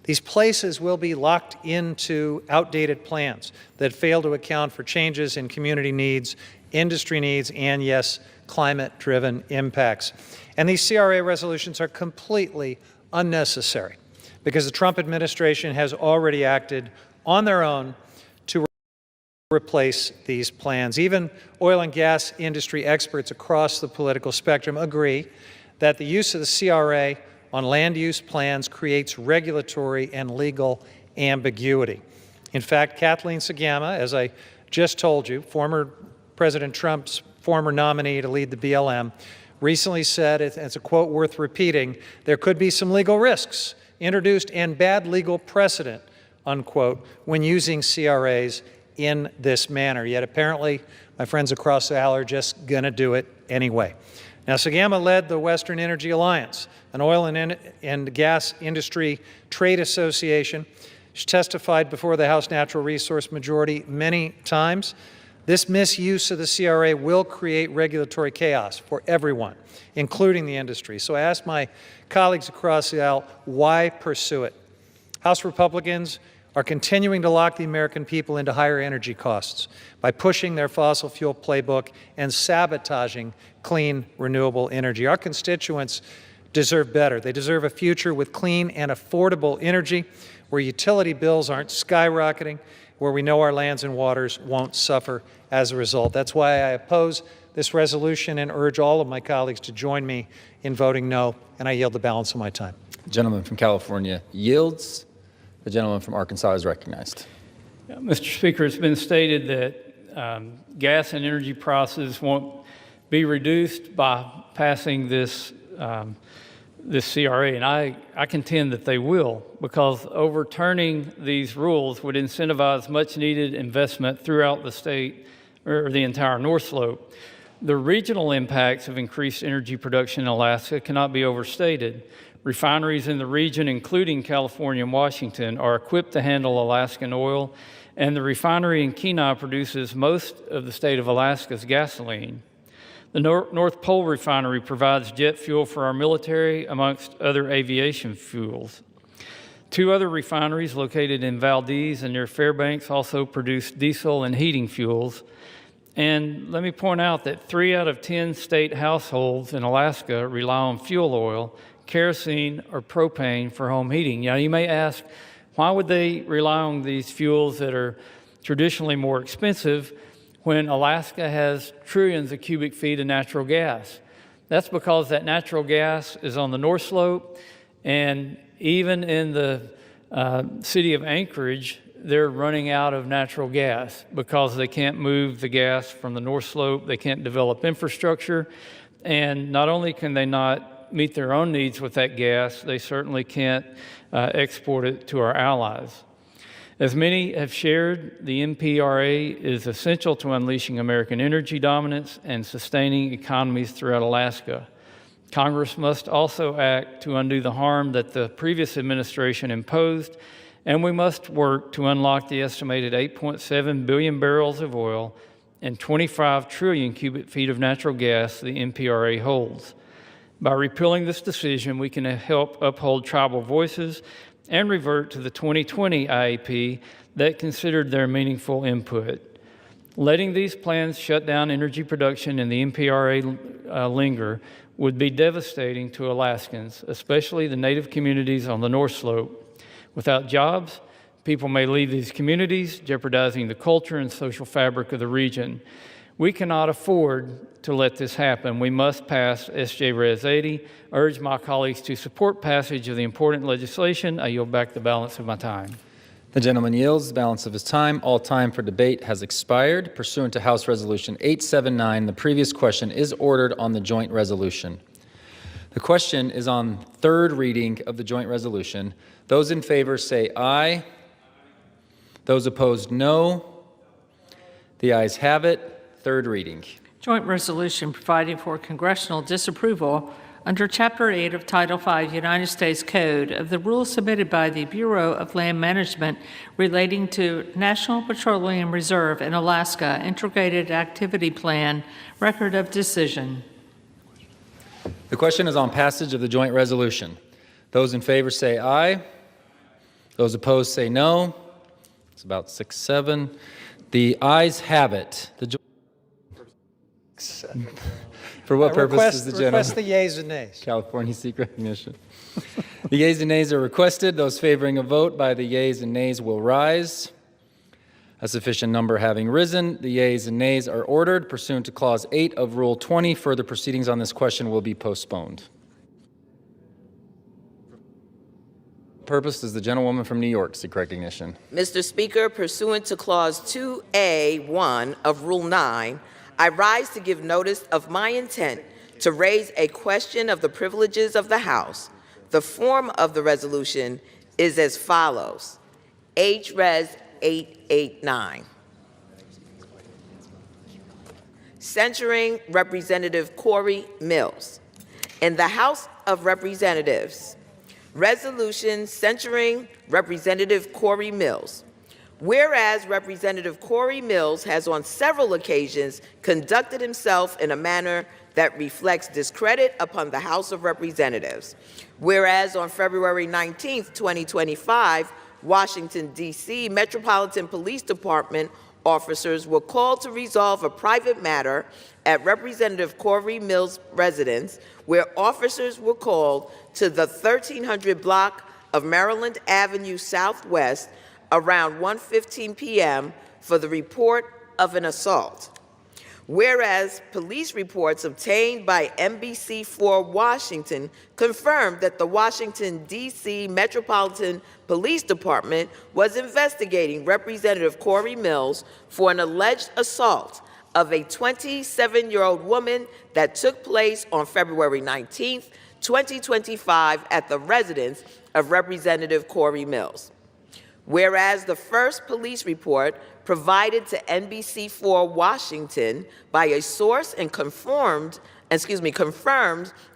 these places will be locked into outdated plans that fail to account for changes in community needs, industry needs, and yes, climate-driven impacts. And these CRA resolutions are completely unnecessary because the Trump administration has already acted on their own to replace these plans. Even oil and gas industry experts across the political spectrum agree that the use of the CRA on land use plans creates regulatory and legal ambiguity. In fact, Kathleen Sagama, as I just told you, former President Trump's former nominee to lead the BLM, recently said, it's a quote worth repeating, there could be some legal risks introduced and bad legal precedent, unquote, when using CRAs in this manner. Yet apparently, my friends across the aisle are just going to do it anyway. Now, Sagama led the Western Energy Alliance, an oil and gas industry trade association. She testified before the House Natural Resource Majority many times. This misuse of the CRA will create regulatory chaos for everyone, including the industry. So I ask my colleagues across the aisle, why pursue it? House Republicans are continuing to lock the American people into higher energy costs by pushing their fossil fuel playbook and sabotaging clean, renewable energy. Our constituents deserve better. They deserve a future with clean and affordable energy where utility bills aren't skyrocketing, where we know our lands and waters won't suffer as a result. That's why I oppose this resolution and urge all of my colleagues to join me in voting no, and I yield the balance of my time. The gentleman from California yields. The gentleman from Arkansas is recognized. Mr. Speaker, it's been stated that gas and energy prices won't be reduced by passing this CRA, and I contend that they will, because overturning these rules would incentivize much-needed investment throughout the state or the entire North Slope. The regional impacts of increased energy production in Alaska cannot be overstated. Refineries in the region, including California and Washington, are equipped to handle Alaskan oil, and the refinery in Kenai produces most of the state of Alaska's gasoline. The North Pole refinery provides jet fuel for our military, amongst other aviation fuels. 2 other refineries located in Valdez and near Fairbanks also produce diesel and heating fuels. And let me point out that 3 out of 10 state households in Alaska rely on fuel oil, kerosene, or propane for home heating. Now, you may ask, why would they rely on these fuels that are traditionally more expensive, when Alaska has trillions of cubic feet of natural gas. That's because that natural gas is on the North Slope, and even in the city of Anchorage, they're running out of natural gas because they can't move the gas from the North Slope, they can't develop infrastructure, and not only can they not meet their own needs with that gas, they certainly can't export it to our allies. As many have shared, the NPRA is essential to unleashing American energy dominance and sustaining economies throughout Alaska. Congress must also act to undo the harm that the previous administration imposed, and we must work to unlock the estimated 8.7 billion barrels of oil and 25 trillion cubic feet of natural gas the NPRA holds. By repealing this decision, we can help uphold tribal voices and revert to the 2020 IAP that considered their meaningful input. Letting these plans shut down energy production in the NPRA linger would be devastating to Alaskans, especially the Native communities on the North Slope. Without jobs, people may leave these communities, jeopardizing the culture and social fabric of the region. We cannot afford to let this happen. We must pass SJ Res 80. I urge my colleagues to support passage of the important legislation. I yield back the balance of my time. The gentleman yields the balance of his time. All time for debate has expired. Pursuant to House Resolution 879, the previous question is ordered on the joint resolution. The question is on third reading of the joint resolution. Those in favor say aye. Those opposed, no. The ayes have it. Third reading. Joint resolution providing for congressional disapproval under Chapter 8 of Title 5 United States Code of the rules submitted by the Bureau of Land Management relating to National Petroleum Reserve in Alaska Integrated Activity Plan Record of Decision. The question is on passage of the joint resolution. Those in favor say aye. Those opposed say no. It's about 6-7. The ayes have it. For what purpose is the gentleman? Request the yeas and nays. California seek recognition. The yeas and nays are requested. Those favoring a vote by the yeas and nays will rise. A sufficient number having risen, the yeas and nays are ordered. Pursuant to Clause 8 of Rule 20, further proceedings on this question will be postponed. Purpose does the gentlewoman from New York seek recognition? Mr. Speaker, pursuant to Clause 2A1 of Rule 9, I rise to give notice of my intent to raise a question of the privileges of the House. The form of the resolution is as follows. H-Res 889. Censuring Representative Corey Mills. In the House of Representatives, resolution censuring Representative Corey Mills. Whereas Representative Corey Mills has on several occasions conducted himself in a manner that reflects discredit upon the House of Representatives. Whereas on February 19, 2025, Washington, D.C. Metropolitan Police Department officers were called to resolve a private matter at Representative Corey Mills' residence, where officers were called to the 1300 block of Maryland Avenue Southwest around 1:15 p.m. for the report of an assault. Whereas police reports obtained by NBC4 Washington confirmed that the Washington, D.C. Metropolitan Police Department was investigating Representative Corey Mills for an alleged assault of a 27-year-old woman that took place on February 19, 2025 at the residence of Representative Corey Mills. Whereas the first police report provided to NBC4 Washington by a source and confirmed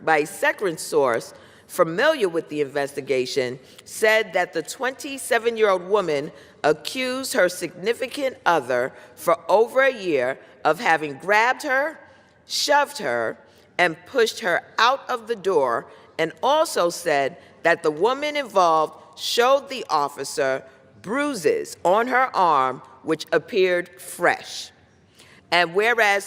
by a second source familiar with the investigation said that the 27-year-old woman accused her significant other for over a year of having grabbed her, shoved her, and pushed her out of the door, and also said that the woman involved showed the officer bruises on her arm which appeared fresh. And whereas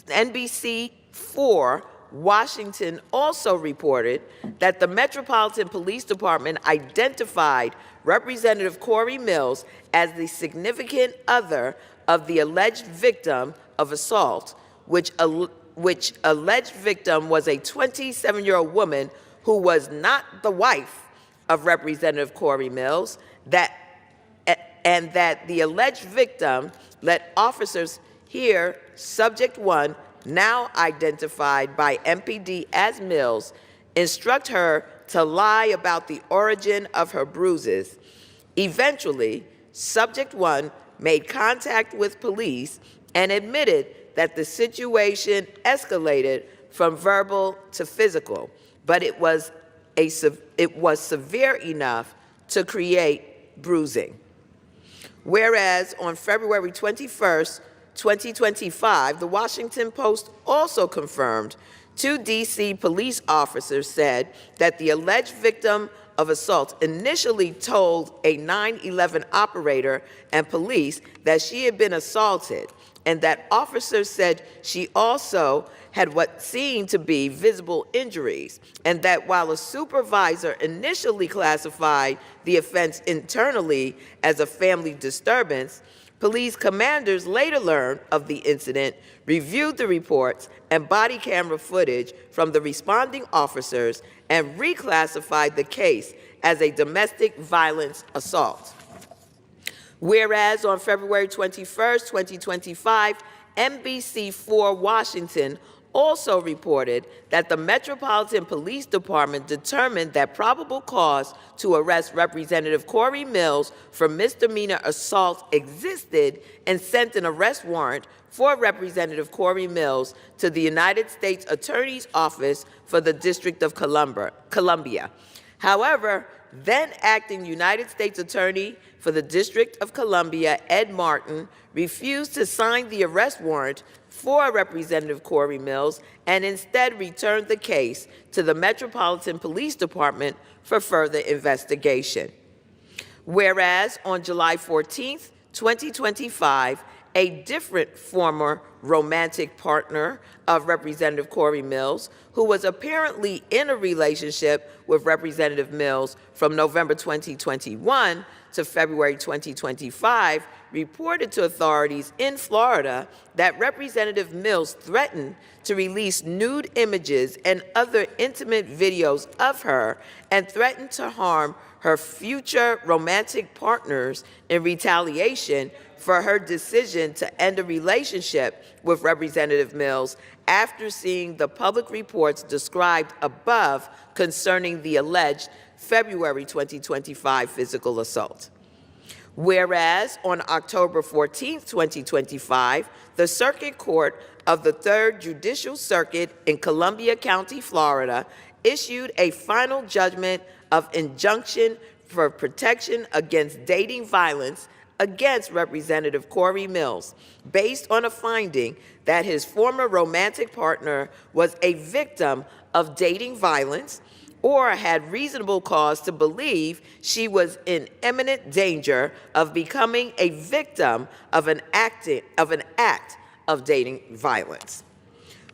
NBC4 Washington also reported that the Metropolitan Police Department identified Representative Corey Mills as the significant other of the alleged victim of assault, which alleged victim was a 27-year-old woman who was not the wife of Representative Corey Mills, and that the alleged victim let officers here, Subject 1, now identified by MPD as Mills, instruct her to lie about the origin of her bruises. Eventually, Subject 1 made contact with police and admitted that the situation escalated from verbal to physical, but it was severe enough to create bruising. Whereas on February 21st, 2025, the Washington Post also confirmed 2 D.C. police officers said that the alleged victim of assault initially told a 9/11 operator and police that she had been assaulted, and that officers said she also had what seemed to be visible injuries, and that while a supervisor initially classified the offense internally as a family disturbance, police commanders later learned of the incident, reviewed the reports and body camera footage from the responding officers, and reclassified the case as a domestic violence assault. Whereas on February 21st, 2025, NBC4 Washington also reported that the Metropolitan Police Department determined that probable cause to arrest Representative Corey Mills for misdemeanor assault existed and sent an arrest warrant for Representative Corey Mills to the United States Attorney's Office for the District of Columbia. However, then acting United States Attorney for the District of Columbia, Ed Martin, refused to sign the arrest warrant for Representative Corey Mills and instead returned the case to the Metropolitan Police Department for further investigation. Whereas on July 14th, 2025, a different former romantic partner of Representative Corey Mills, who was apparently in a relationship with Representative Mills from November 2021 to February 2025, reported to authorities in Florida that Representative Mills threatened to release nude images and other intimate videos of her and threatened to harm her future romantic partners in retaliation for her decision to end a relationship with Representative Mills after seeing the public reports described above concerning the alleged February 2025 physical assault. Whereas on October 14, 2025, the Circuit Court of the 3rd Judicial Circuit in Columbia County, Florida, issued a final judgment of injunction for protection against dating violence against Representative Corey Mills, based on a finding that his former romantic partner was a victim of dating violence or had reasonable cause to believe she was in imminent danger of becoming a victim of an act of dating violence.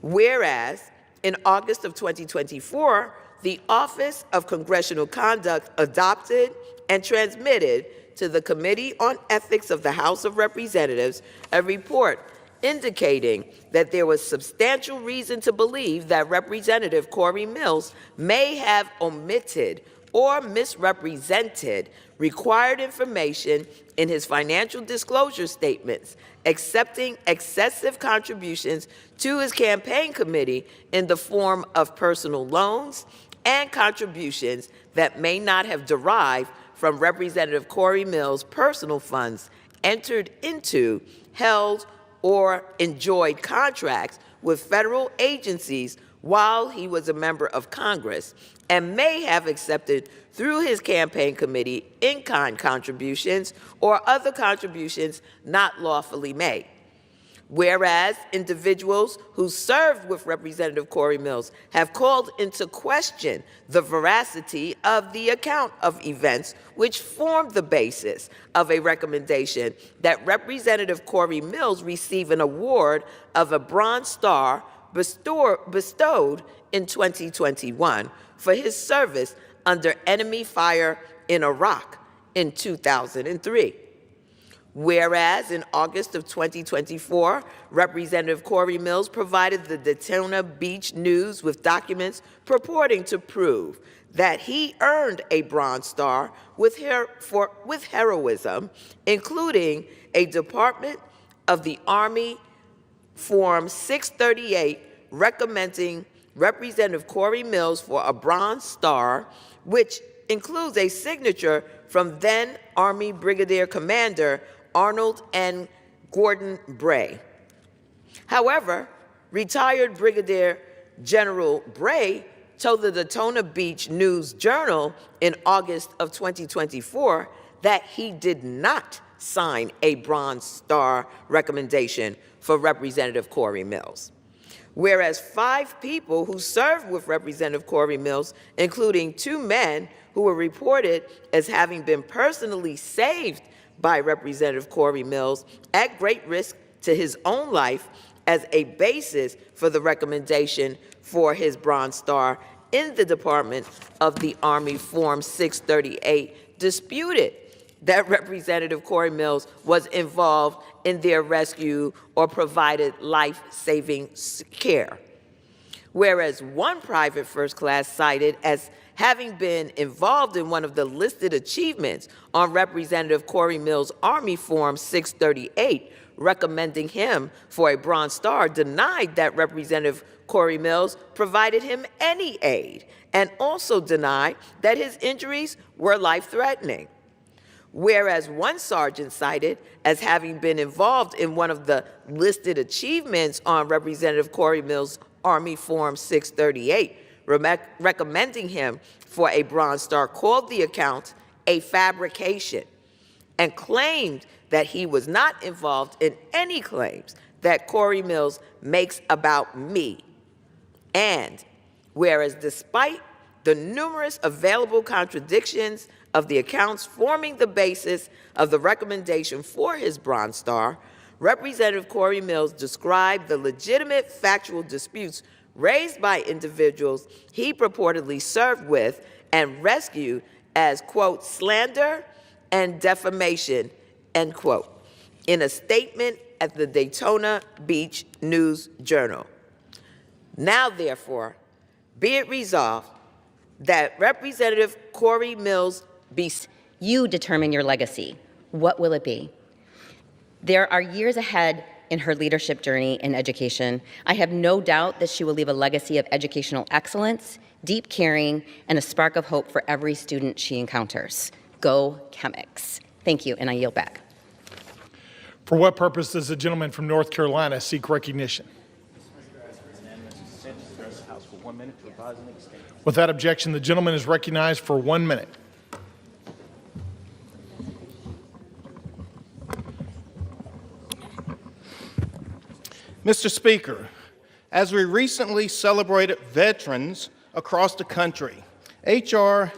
Whereas in August of 2024, the Office of Congressional Conduct adopted and transmitted to the Committee on Ethics of the House of Representatives a report indicating that there was substantial reason to believe that Representative Corey Mills may have omitted or misrepresented required information in his financial disclosure statements, accepting excessive contributions to his campaign committee in the form of personal loans and contributions that may not have derived from Representative Corey Mills' personal funds entered into, held, or enjoyed contracts with federal agencies while he was a member of Congress, and may have accepted through his campaign committee in-kind contributions or other contributions not lawfully made. Whereas individuals who served with Representative Corey Mills have called into question the veracity of the account of events which formed the basis of a recommendation that Representative Corey Mills receive an award of a Bronze Star bestowed in 2021 for his service under enemy fire in Iraq in 2003. Whereas in August of 2024, Representative Corey Mills provided the Daytona Beach News with documents purporting to prove that he earned a Bronze Star with heroism, including a Department of the Army Form 638 recommending Representative Corey Mills for a Bronze Star, which includes a signature from then Army Brigadier Commander Arnold N. Gordon Bray. However, retired Brigadier General Bray told the Daytona Beach News Journal in August of 2024 that he did not sign a Bronze Star recommendation for Representative Corey Mills. Whereas 5 people who served with Representative Corey Mills, including 2 men who were reported as having been personally saved by Representative Corey Mills at great risk to his own life as a basis for the recommendation for his Bronze Star in the Department of the Army Form 638, disputed that Representative Corey Mills was involved in their rescue or provided life-saving care. Whereas 1 private first class cited as having been involved in one of the listed achievements on Representative Corey Mills' Army Form 638, recommending him for a Bronze Star, denied that Representative Corey Mills provided him any aid, and also denied that his injuries were life-threatening. Whereas 1 sergeant cited as having been involved in one of the listed achievements on Representative Corey Mills' Army Form 638, recommending him for a Bronze Star, called the account a fabrication and claimed that he was not involved in any claims that Corey Mills makes about me. And whereas despite the numerous available contradictions of the accounts forming the basis of the recommendation for his Bronze Star, Representative Corey Mills described the legitimate factual disputes raised by individuals he purportedly served with and rescued as, quote, slander and defamation, end quote, in a statement at the Daytona Beach News Journal. Now, therefore, be it resolved that Representative Corey Mills be... You determine your legacy. What will it be? There are years ahead in her leadership journey in education. I have no doubt that she will leave a legacy of educational excellence, deep caring, and a spark of hope for every student she encounters. Go Chemics. Thank you, and I yield back. For what purpose does the gentleman from North Carolina seek recognition? Without objection, the gentleman is recognized for 1 minute. Mr. Speaker, as we recently celebrated veterans across the country, H.R.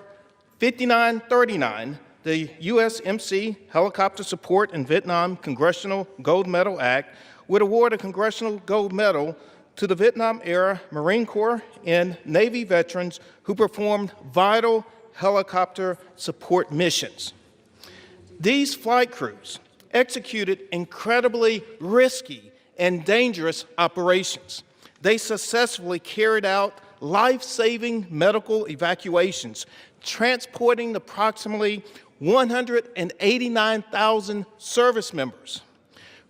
5939, the USMC Helicopter Support in Vietnam Congressional Gold Medal Act, would award a Congressional Gold Medal to the Vietnam-era Marine Corps and Navy veterans who performed vital helicopter support missions. These flight crews executed incredibly risky and dangerous operations. They successfully carried out life-saving medical evacuations, transporting approximately 189,000 service members.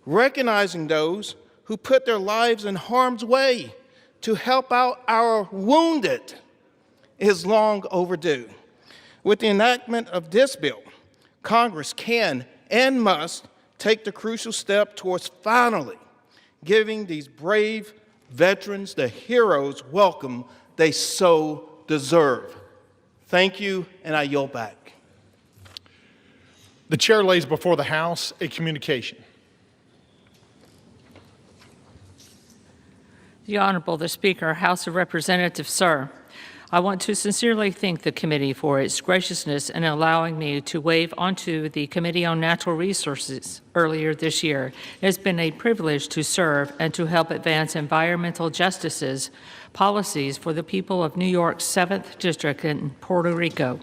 Recognizing those who put their lives in harm's way to help out our wounded is long overdue. With the enactment of this bill, Congress can and must take the crucial step towards finally giving these brave veterans the heroes welcome they so deserve. Thank you, and I yield back. The chair lays before the House a communication. The Honorable the Speaker, House of Representatives, sir. I want to sincerely thank the committee for its graciousness in allowing me to waive onto the Committee on Natural Resources earlier this year. It has been a privilege to serve and to help advance environmental justices policies for the people of New York's 7th District and Puerto Rico.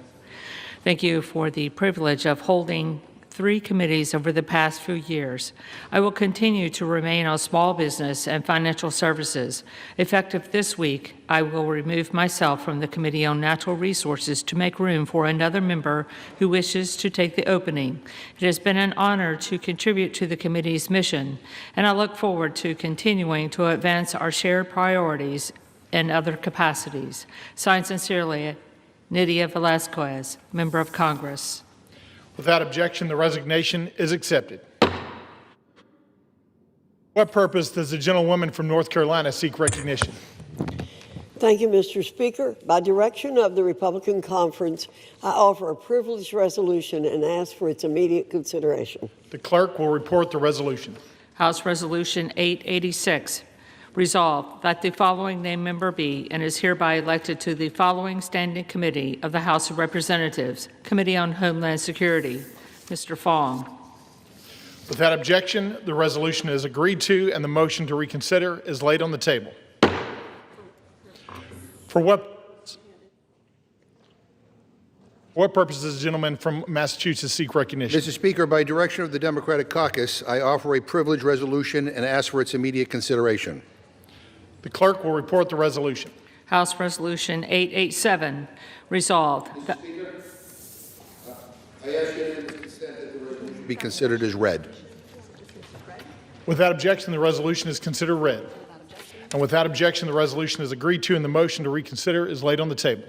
Thank you for the privilege of holding 3 committees over the past few years. I will continue to remain on small business and financial services. Effective this week, I will remove myself from the Committee on Natural Resources to make room for another member who wishes to take the opening. It has been an honor to contribute to the committee's mission, and I look forward to continuing to advance our shared priorities in other capacities. Signed sincerely, Nydia Velazquez, Member of Congress. Without objection, the resignation is accepted. What purpose does the gentlewoman from North Carolina seek recognition? Thank you, Mr. Speaker. By direction of the Republican Conference, I offer a privileged resolution and ask for its immediate consideration. The clerk will report the resolution. House Resolution 886. Resolved that the following named member be and is hereby elected to the following standing committee of the House of Representatives, Committee on Homeland Security. Mr. Fong. Without objection, the resolution is agreed to and the motion to reconsider is laid on the table. For what purpose does the gentleman from Massachusetts seek recognition? Mr. Speaker, by direction of the Democratic Caucus, I offer a privileged resolution and ask for its immediate consideration. The clerk will report the resolution. House Resolution 887. Resolved. Mr. Speaker, I ask unanimous consent that the resolution be considered as read. Without objection, the resolution is considered read. And without objection, the resolution is agreed to and the motion to reconsider is laid on the table.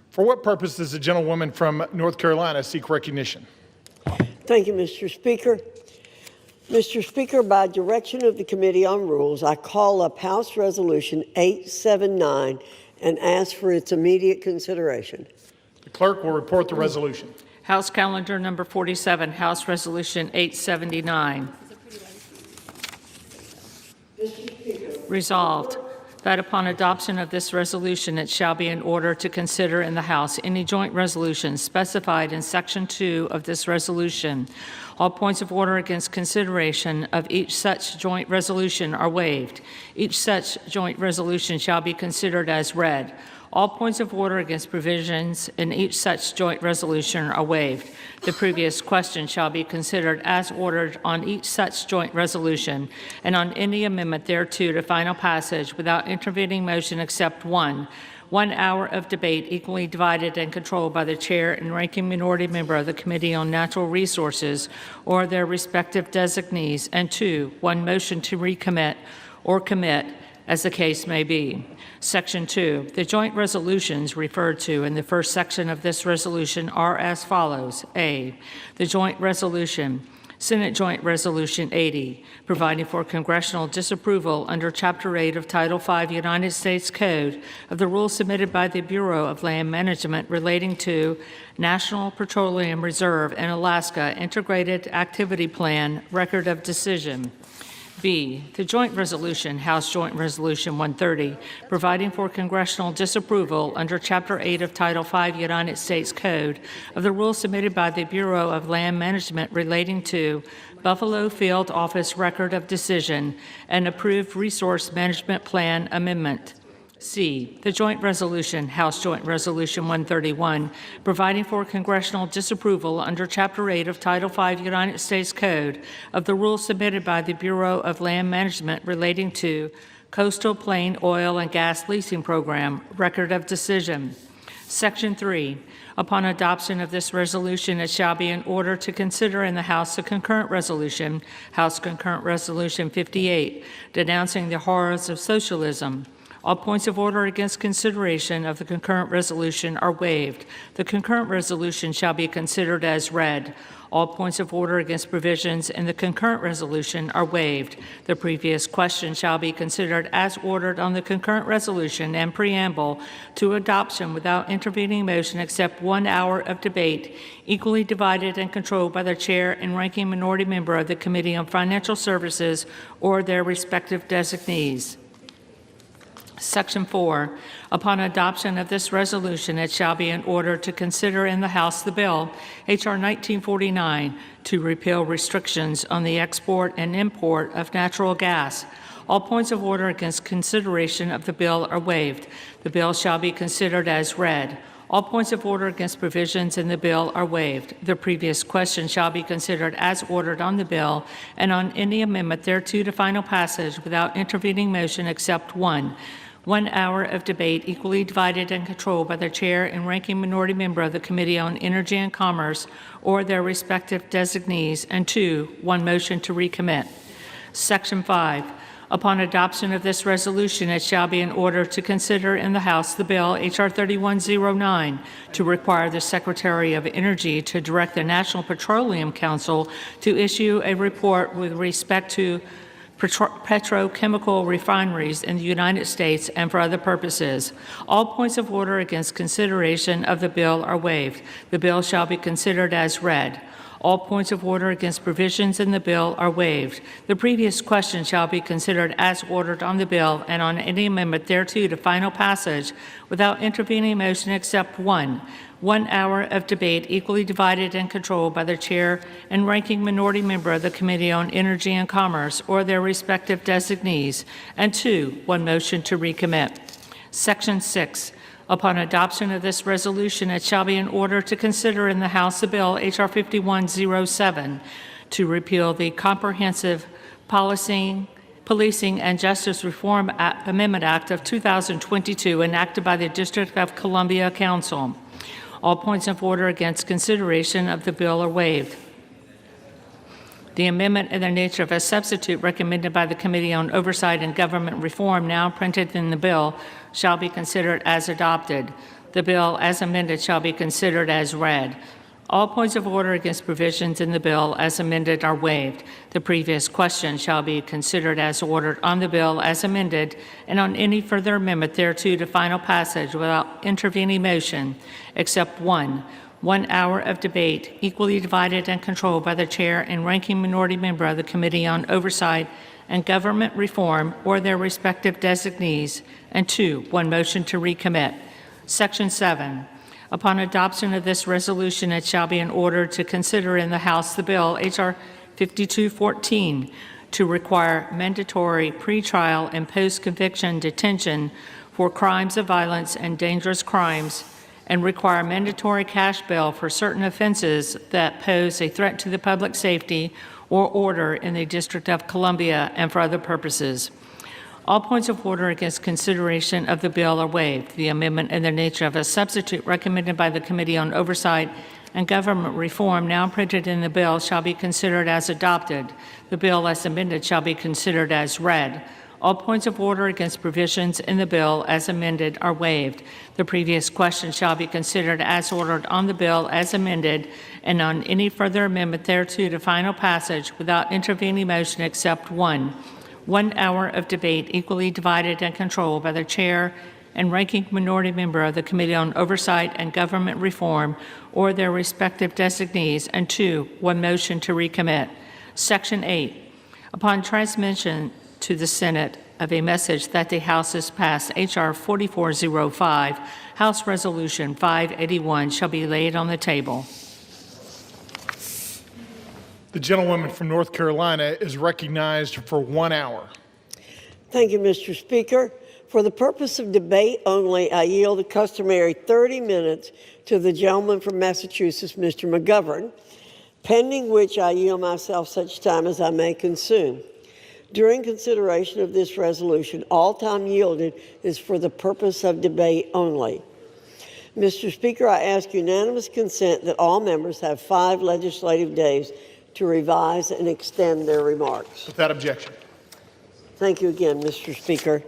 For what purpose does the gentlewoman from North Carolina seek recognition? Thank you, Mr. Speaker. Mr. Speaker, by direction of the Committee on Rules, I call up House Resolution 879 and ask for its immediate consideration. The clerk will report the resolution. House Calendar Number 47, House Resolution 879. Resolved that upon adoption of this resolution, it shall be in order to consider in the House any joint resolution specified in Section 2 of this resolution. All points of order against consideration of each such joint resolution are waived. Each such joint resolution shall be considered as read. All points of order against provisions in each such joint resolution are waived. The previous question shall be considered as ordered on each such joint resolution and on any amendment thereto to final passage without intervening motion except one. 1 hour of debate equally divided and controlled by the chair and ranking minority member of the Committee on Natural Resources or their respective designees. And 2, 1 motion to recommit or commit as the case may be. Section 2, the joint resolutions referred to in the first section of this resolution are as follows. A, the joint resolution, Senate Joint Resolution 80, providing for congressional disapproval under Chapter 8 of Title 5 United States Code of the rules submitted by the Bureau of Land Management relating to National Petroleum Reserve in Alaska Integrated Activity Plan Record of Decision. B, the joint resolution, House Joint Resolution 130, providing for congressional disapproval under Chapter 8 of Title 5 United States Code of the rules submitted by the Bureau of Land Management relating to Buffalo Field Office Record of Decision and approved Resource Management Plan Amendment. C, the joint resolution, House Joint Resolution 131, providing for congressional disapproval under Chapter 8 of Title 5 United States Code of the rules submitted by the Bureau of Land Management relating to Coastal Plain Oil and Gas Leasing Program, Record of Decision. Section 3, upon adoption of this resolution, it shall be in order to consider in the House a concurrent resolution, House Concurrent Resolution 58, denouncing the horrors of socialism. All points of order against consideration of the concurrent resolution are waived. The concurrent resolution shall be considered as read. All points of order against provisions in the concurrent resolution are waived. The previous question shall be considered as ordered on the concurrent resolution and preamble to adoption without intervening motion except 1 hour of debate, equally divided and controlled by the chair and ranking minority member of the Committee on Financial Services or their respective designees. Section 4, upon adoption of this resolution, it shall be in order to consider in the House the bill, H.R. 1949, to repeal restrictions on the export and import of natural gas. All points of order against consideration of the bill are waived. The bill shall be considered as read. All points of order against provisions in the bill are waived. The previous question shall be considered as ordered on the bill and on any amendment thereto to final passage without intervening motion except one. 1 hour of debate equally divided and controlled by the chair and ranking minority member of the Committee on Energy and Commerce or their respective designees. And 2, 1 motion to recommit. Section 5. Upon adoption of this resolution, it shall be in order to consider in the House the bill, H.R. 3109, to require the Secretary of Energy to direct the National Petroleum Council to issue a report with respect to petrochemical refineries in the United States and for other purposes. All points of order against consideration of the bill are waived. The bill shall be considered as read. All points of order against provisions in the bill are waived. The previous question shall be considered as ordered on the bill and on any amendment thereto to final passage without intervening motion except one. 1 hour of debate equally divided and controlled by the chair and ranking minority member of the Committee on Energy and Commerce or their respective designees. And 2, 1 motion to recommit. Section 6. Upon adoption of this resolution, it shall be in order to consider in the House the bill H.R. 5107 to repeal the Comprehensive Policing and Justice Reform Amendment Act of 2022 enacted by the District of Columbia Council. All points of order against consideration of the bill are waived. The amendment in the nature of a substitute recommended by the Committee on Oversight and Government Reform, now printed in the bill, shall be considered as adopted. The bill, as amended, shall be considered as read. All points of order against provisions in the bill as amended are waived. The previous question shall be considered as ordered on the bill as amended and on any further amendment thereto to final passage without intervening motion, except one. 1 hour of debate, equally divided and controlled by the chair and ranking minority member of the Committee on Oversight and Government Reform or their respective designees. And 2, 1 motion to recommit. Section 7. Upon adoption of this resolution, it shall be in order to consider in the House the bill, H.R. 5214, to require mandatory pretrial and post-conviction detention for crimes of violence and dangerous crimes and require mandatory cash bail for certain offenses that pose a threat to the public safety or order in the District of Columbia and for other purposes. All points of order against consideration of the bill are waived. The amendment in the nature of a substitute recommended by the Committee on Oversight and Government Reform, now printed in the bill, shall be considered as adopted. The bill as amended shall be considered as read. All points of order against provisions in the bill as amended are waived. The previous question shall be considered as ordered on the bill as amended and on any further amendment thereto to final passage without intervening motion except one. 1 hour of debate equally divided and controlled by the chair and ranking minority member of the Committee on Oversight and Government Reform or their respective designees. And 2, 1 motion to recommit. Section 8. Upon transmission to the Senate of a message that the House has passed H.R. 4405, House Resolution 581 shall be laid on the table. The gentlewoman from North Carolina is recognized for 1 hour. Thank you, Mr. Speaker. For the purpose of debate only, I yield the customary 30 minutes to the gentleman from Massachusetts, Mr. McGovern, pending which I yield myself such time as I may consume. During consideration of this resolution, all time yielded is for the purpose of debate only. Mr. Speaker, I ask unanimous consent that all members have 5 legislative days to revise and extend their remarks. Without objection. Thank you again, Mr. Speaker.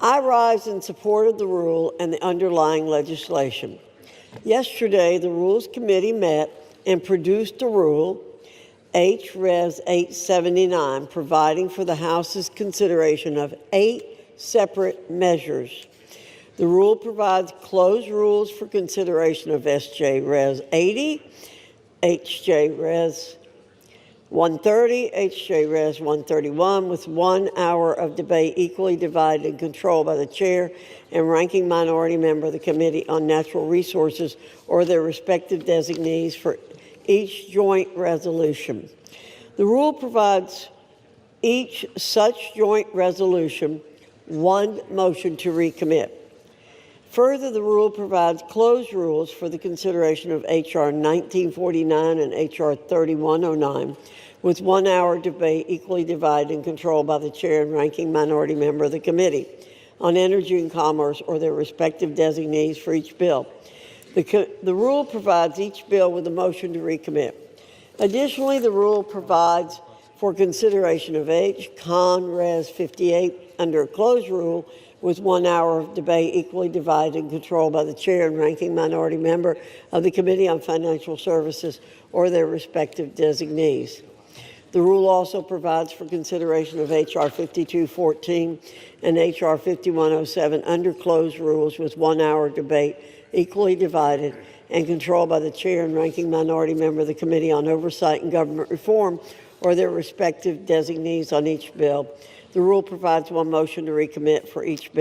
I rise in support of the rule and the underlying legislation. Yesterday, the Rules Committee met and produced a rule, H.Res. 879, providing for the House's consideration of 8 separate measures. The rule provides closed rules for consideration of S.J. Res. 80, H.J. Res. 130, H.J. Res. 131, with 1 hour of debate equally divided and controlled by the chair and ranking minority member of the Committee on Natural Resources or their respective designees for each joint resolution. The rule provides each such joint resolution one motion to recommit. Further, the rule provides closed rules for the consideration of H.R. 1949 and H.R. 3109, with 1 hour debate equally divided and controlled by the chair and ranking minority member of the Committee on Energy and Commerce or their respective designees for each bill. The rule provides each bill with a motion to recommit. Additionally, the rule provides for consideration of H. Con. Res. 58 under a closed rule with 1 hour of debate equally divided and controlled by the chair and ranking minority member of the Committee on Financial Services or their respective designees. The rule also provides for consideration of H.R. 5214 and H.R. 5107 under closed rules with 1 hour debate equally divided and controlled by the chair and ranking minority member of the Committee on Oversight and Government Reform or their respective designees on each bill. The rule provides one motion to recommit for each bill.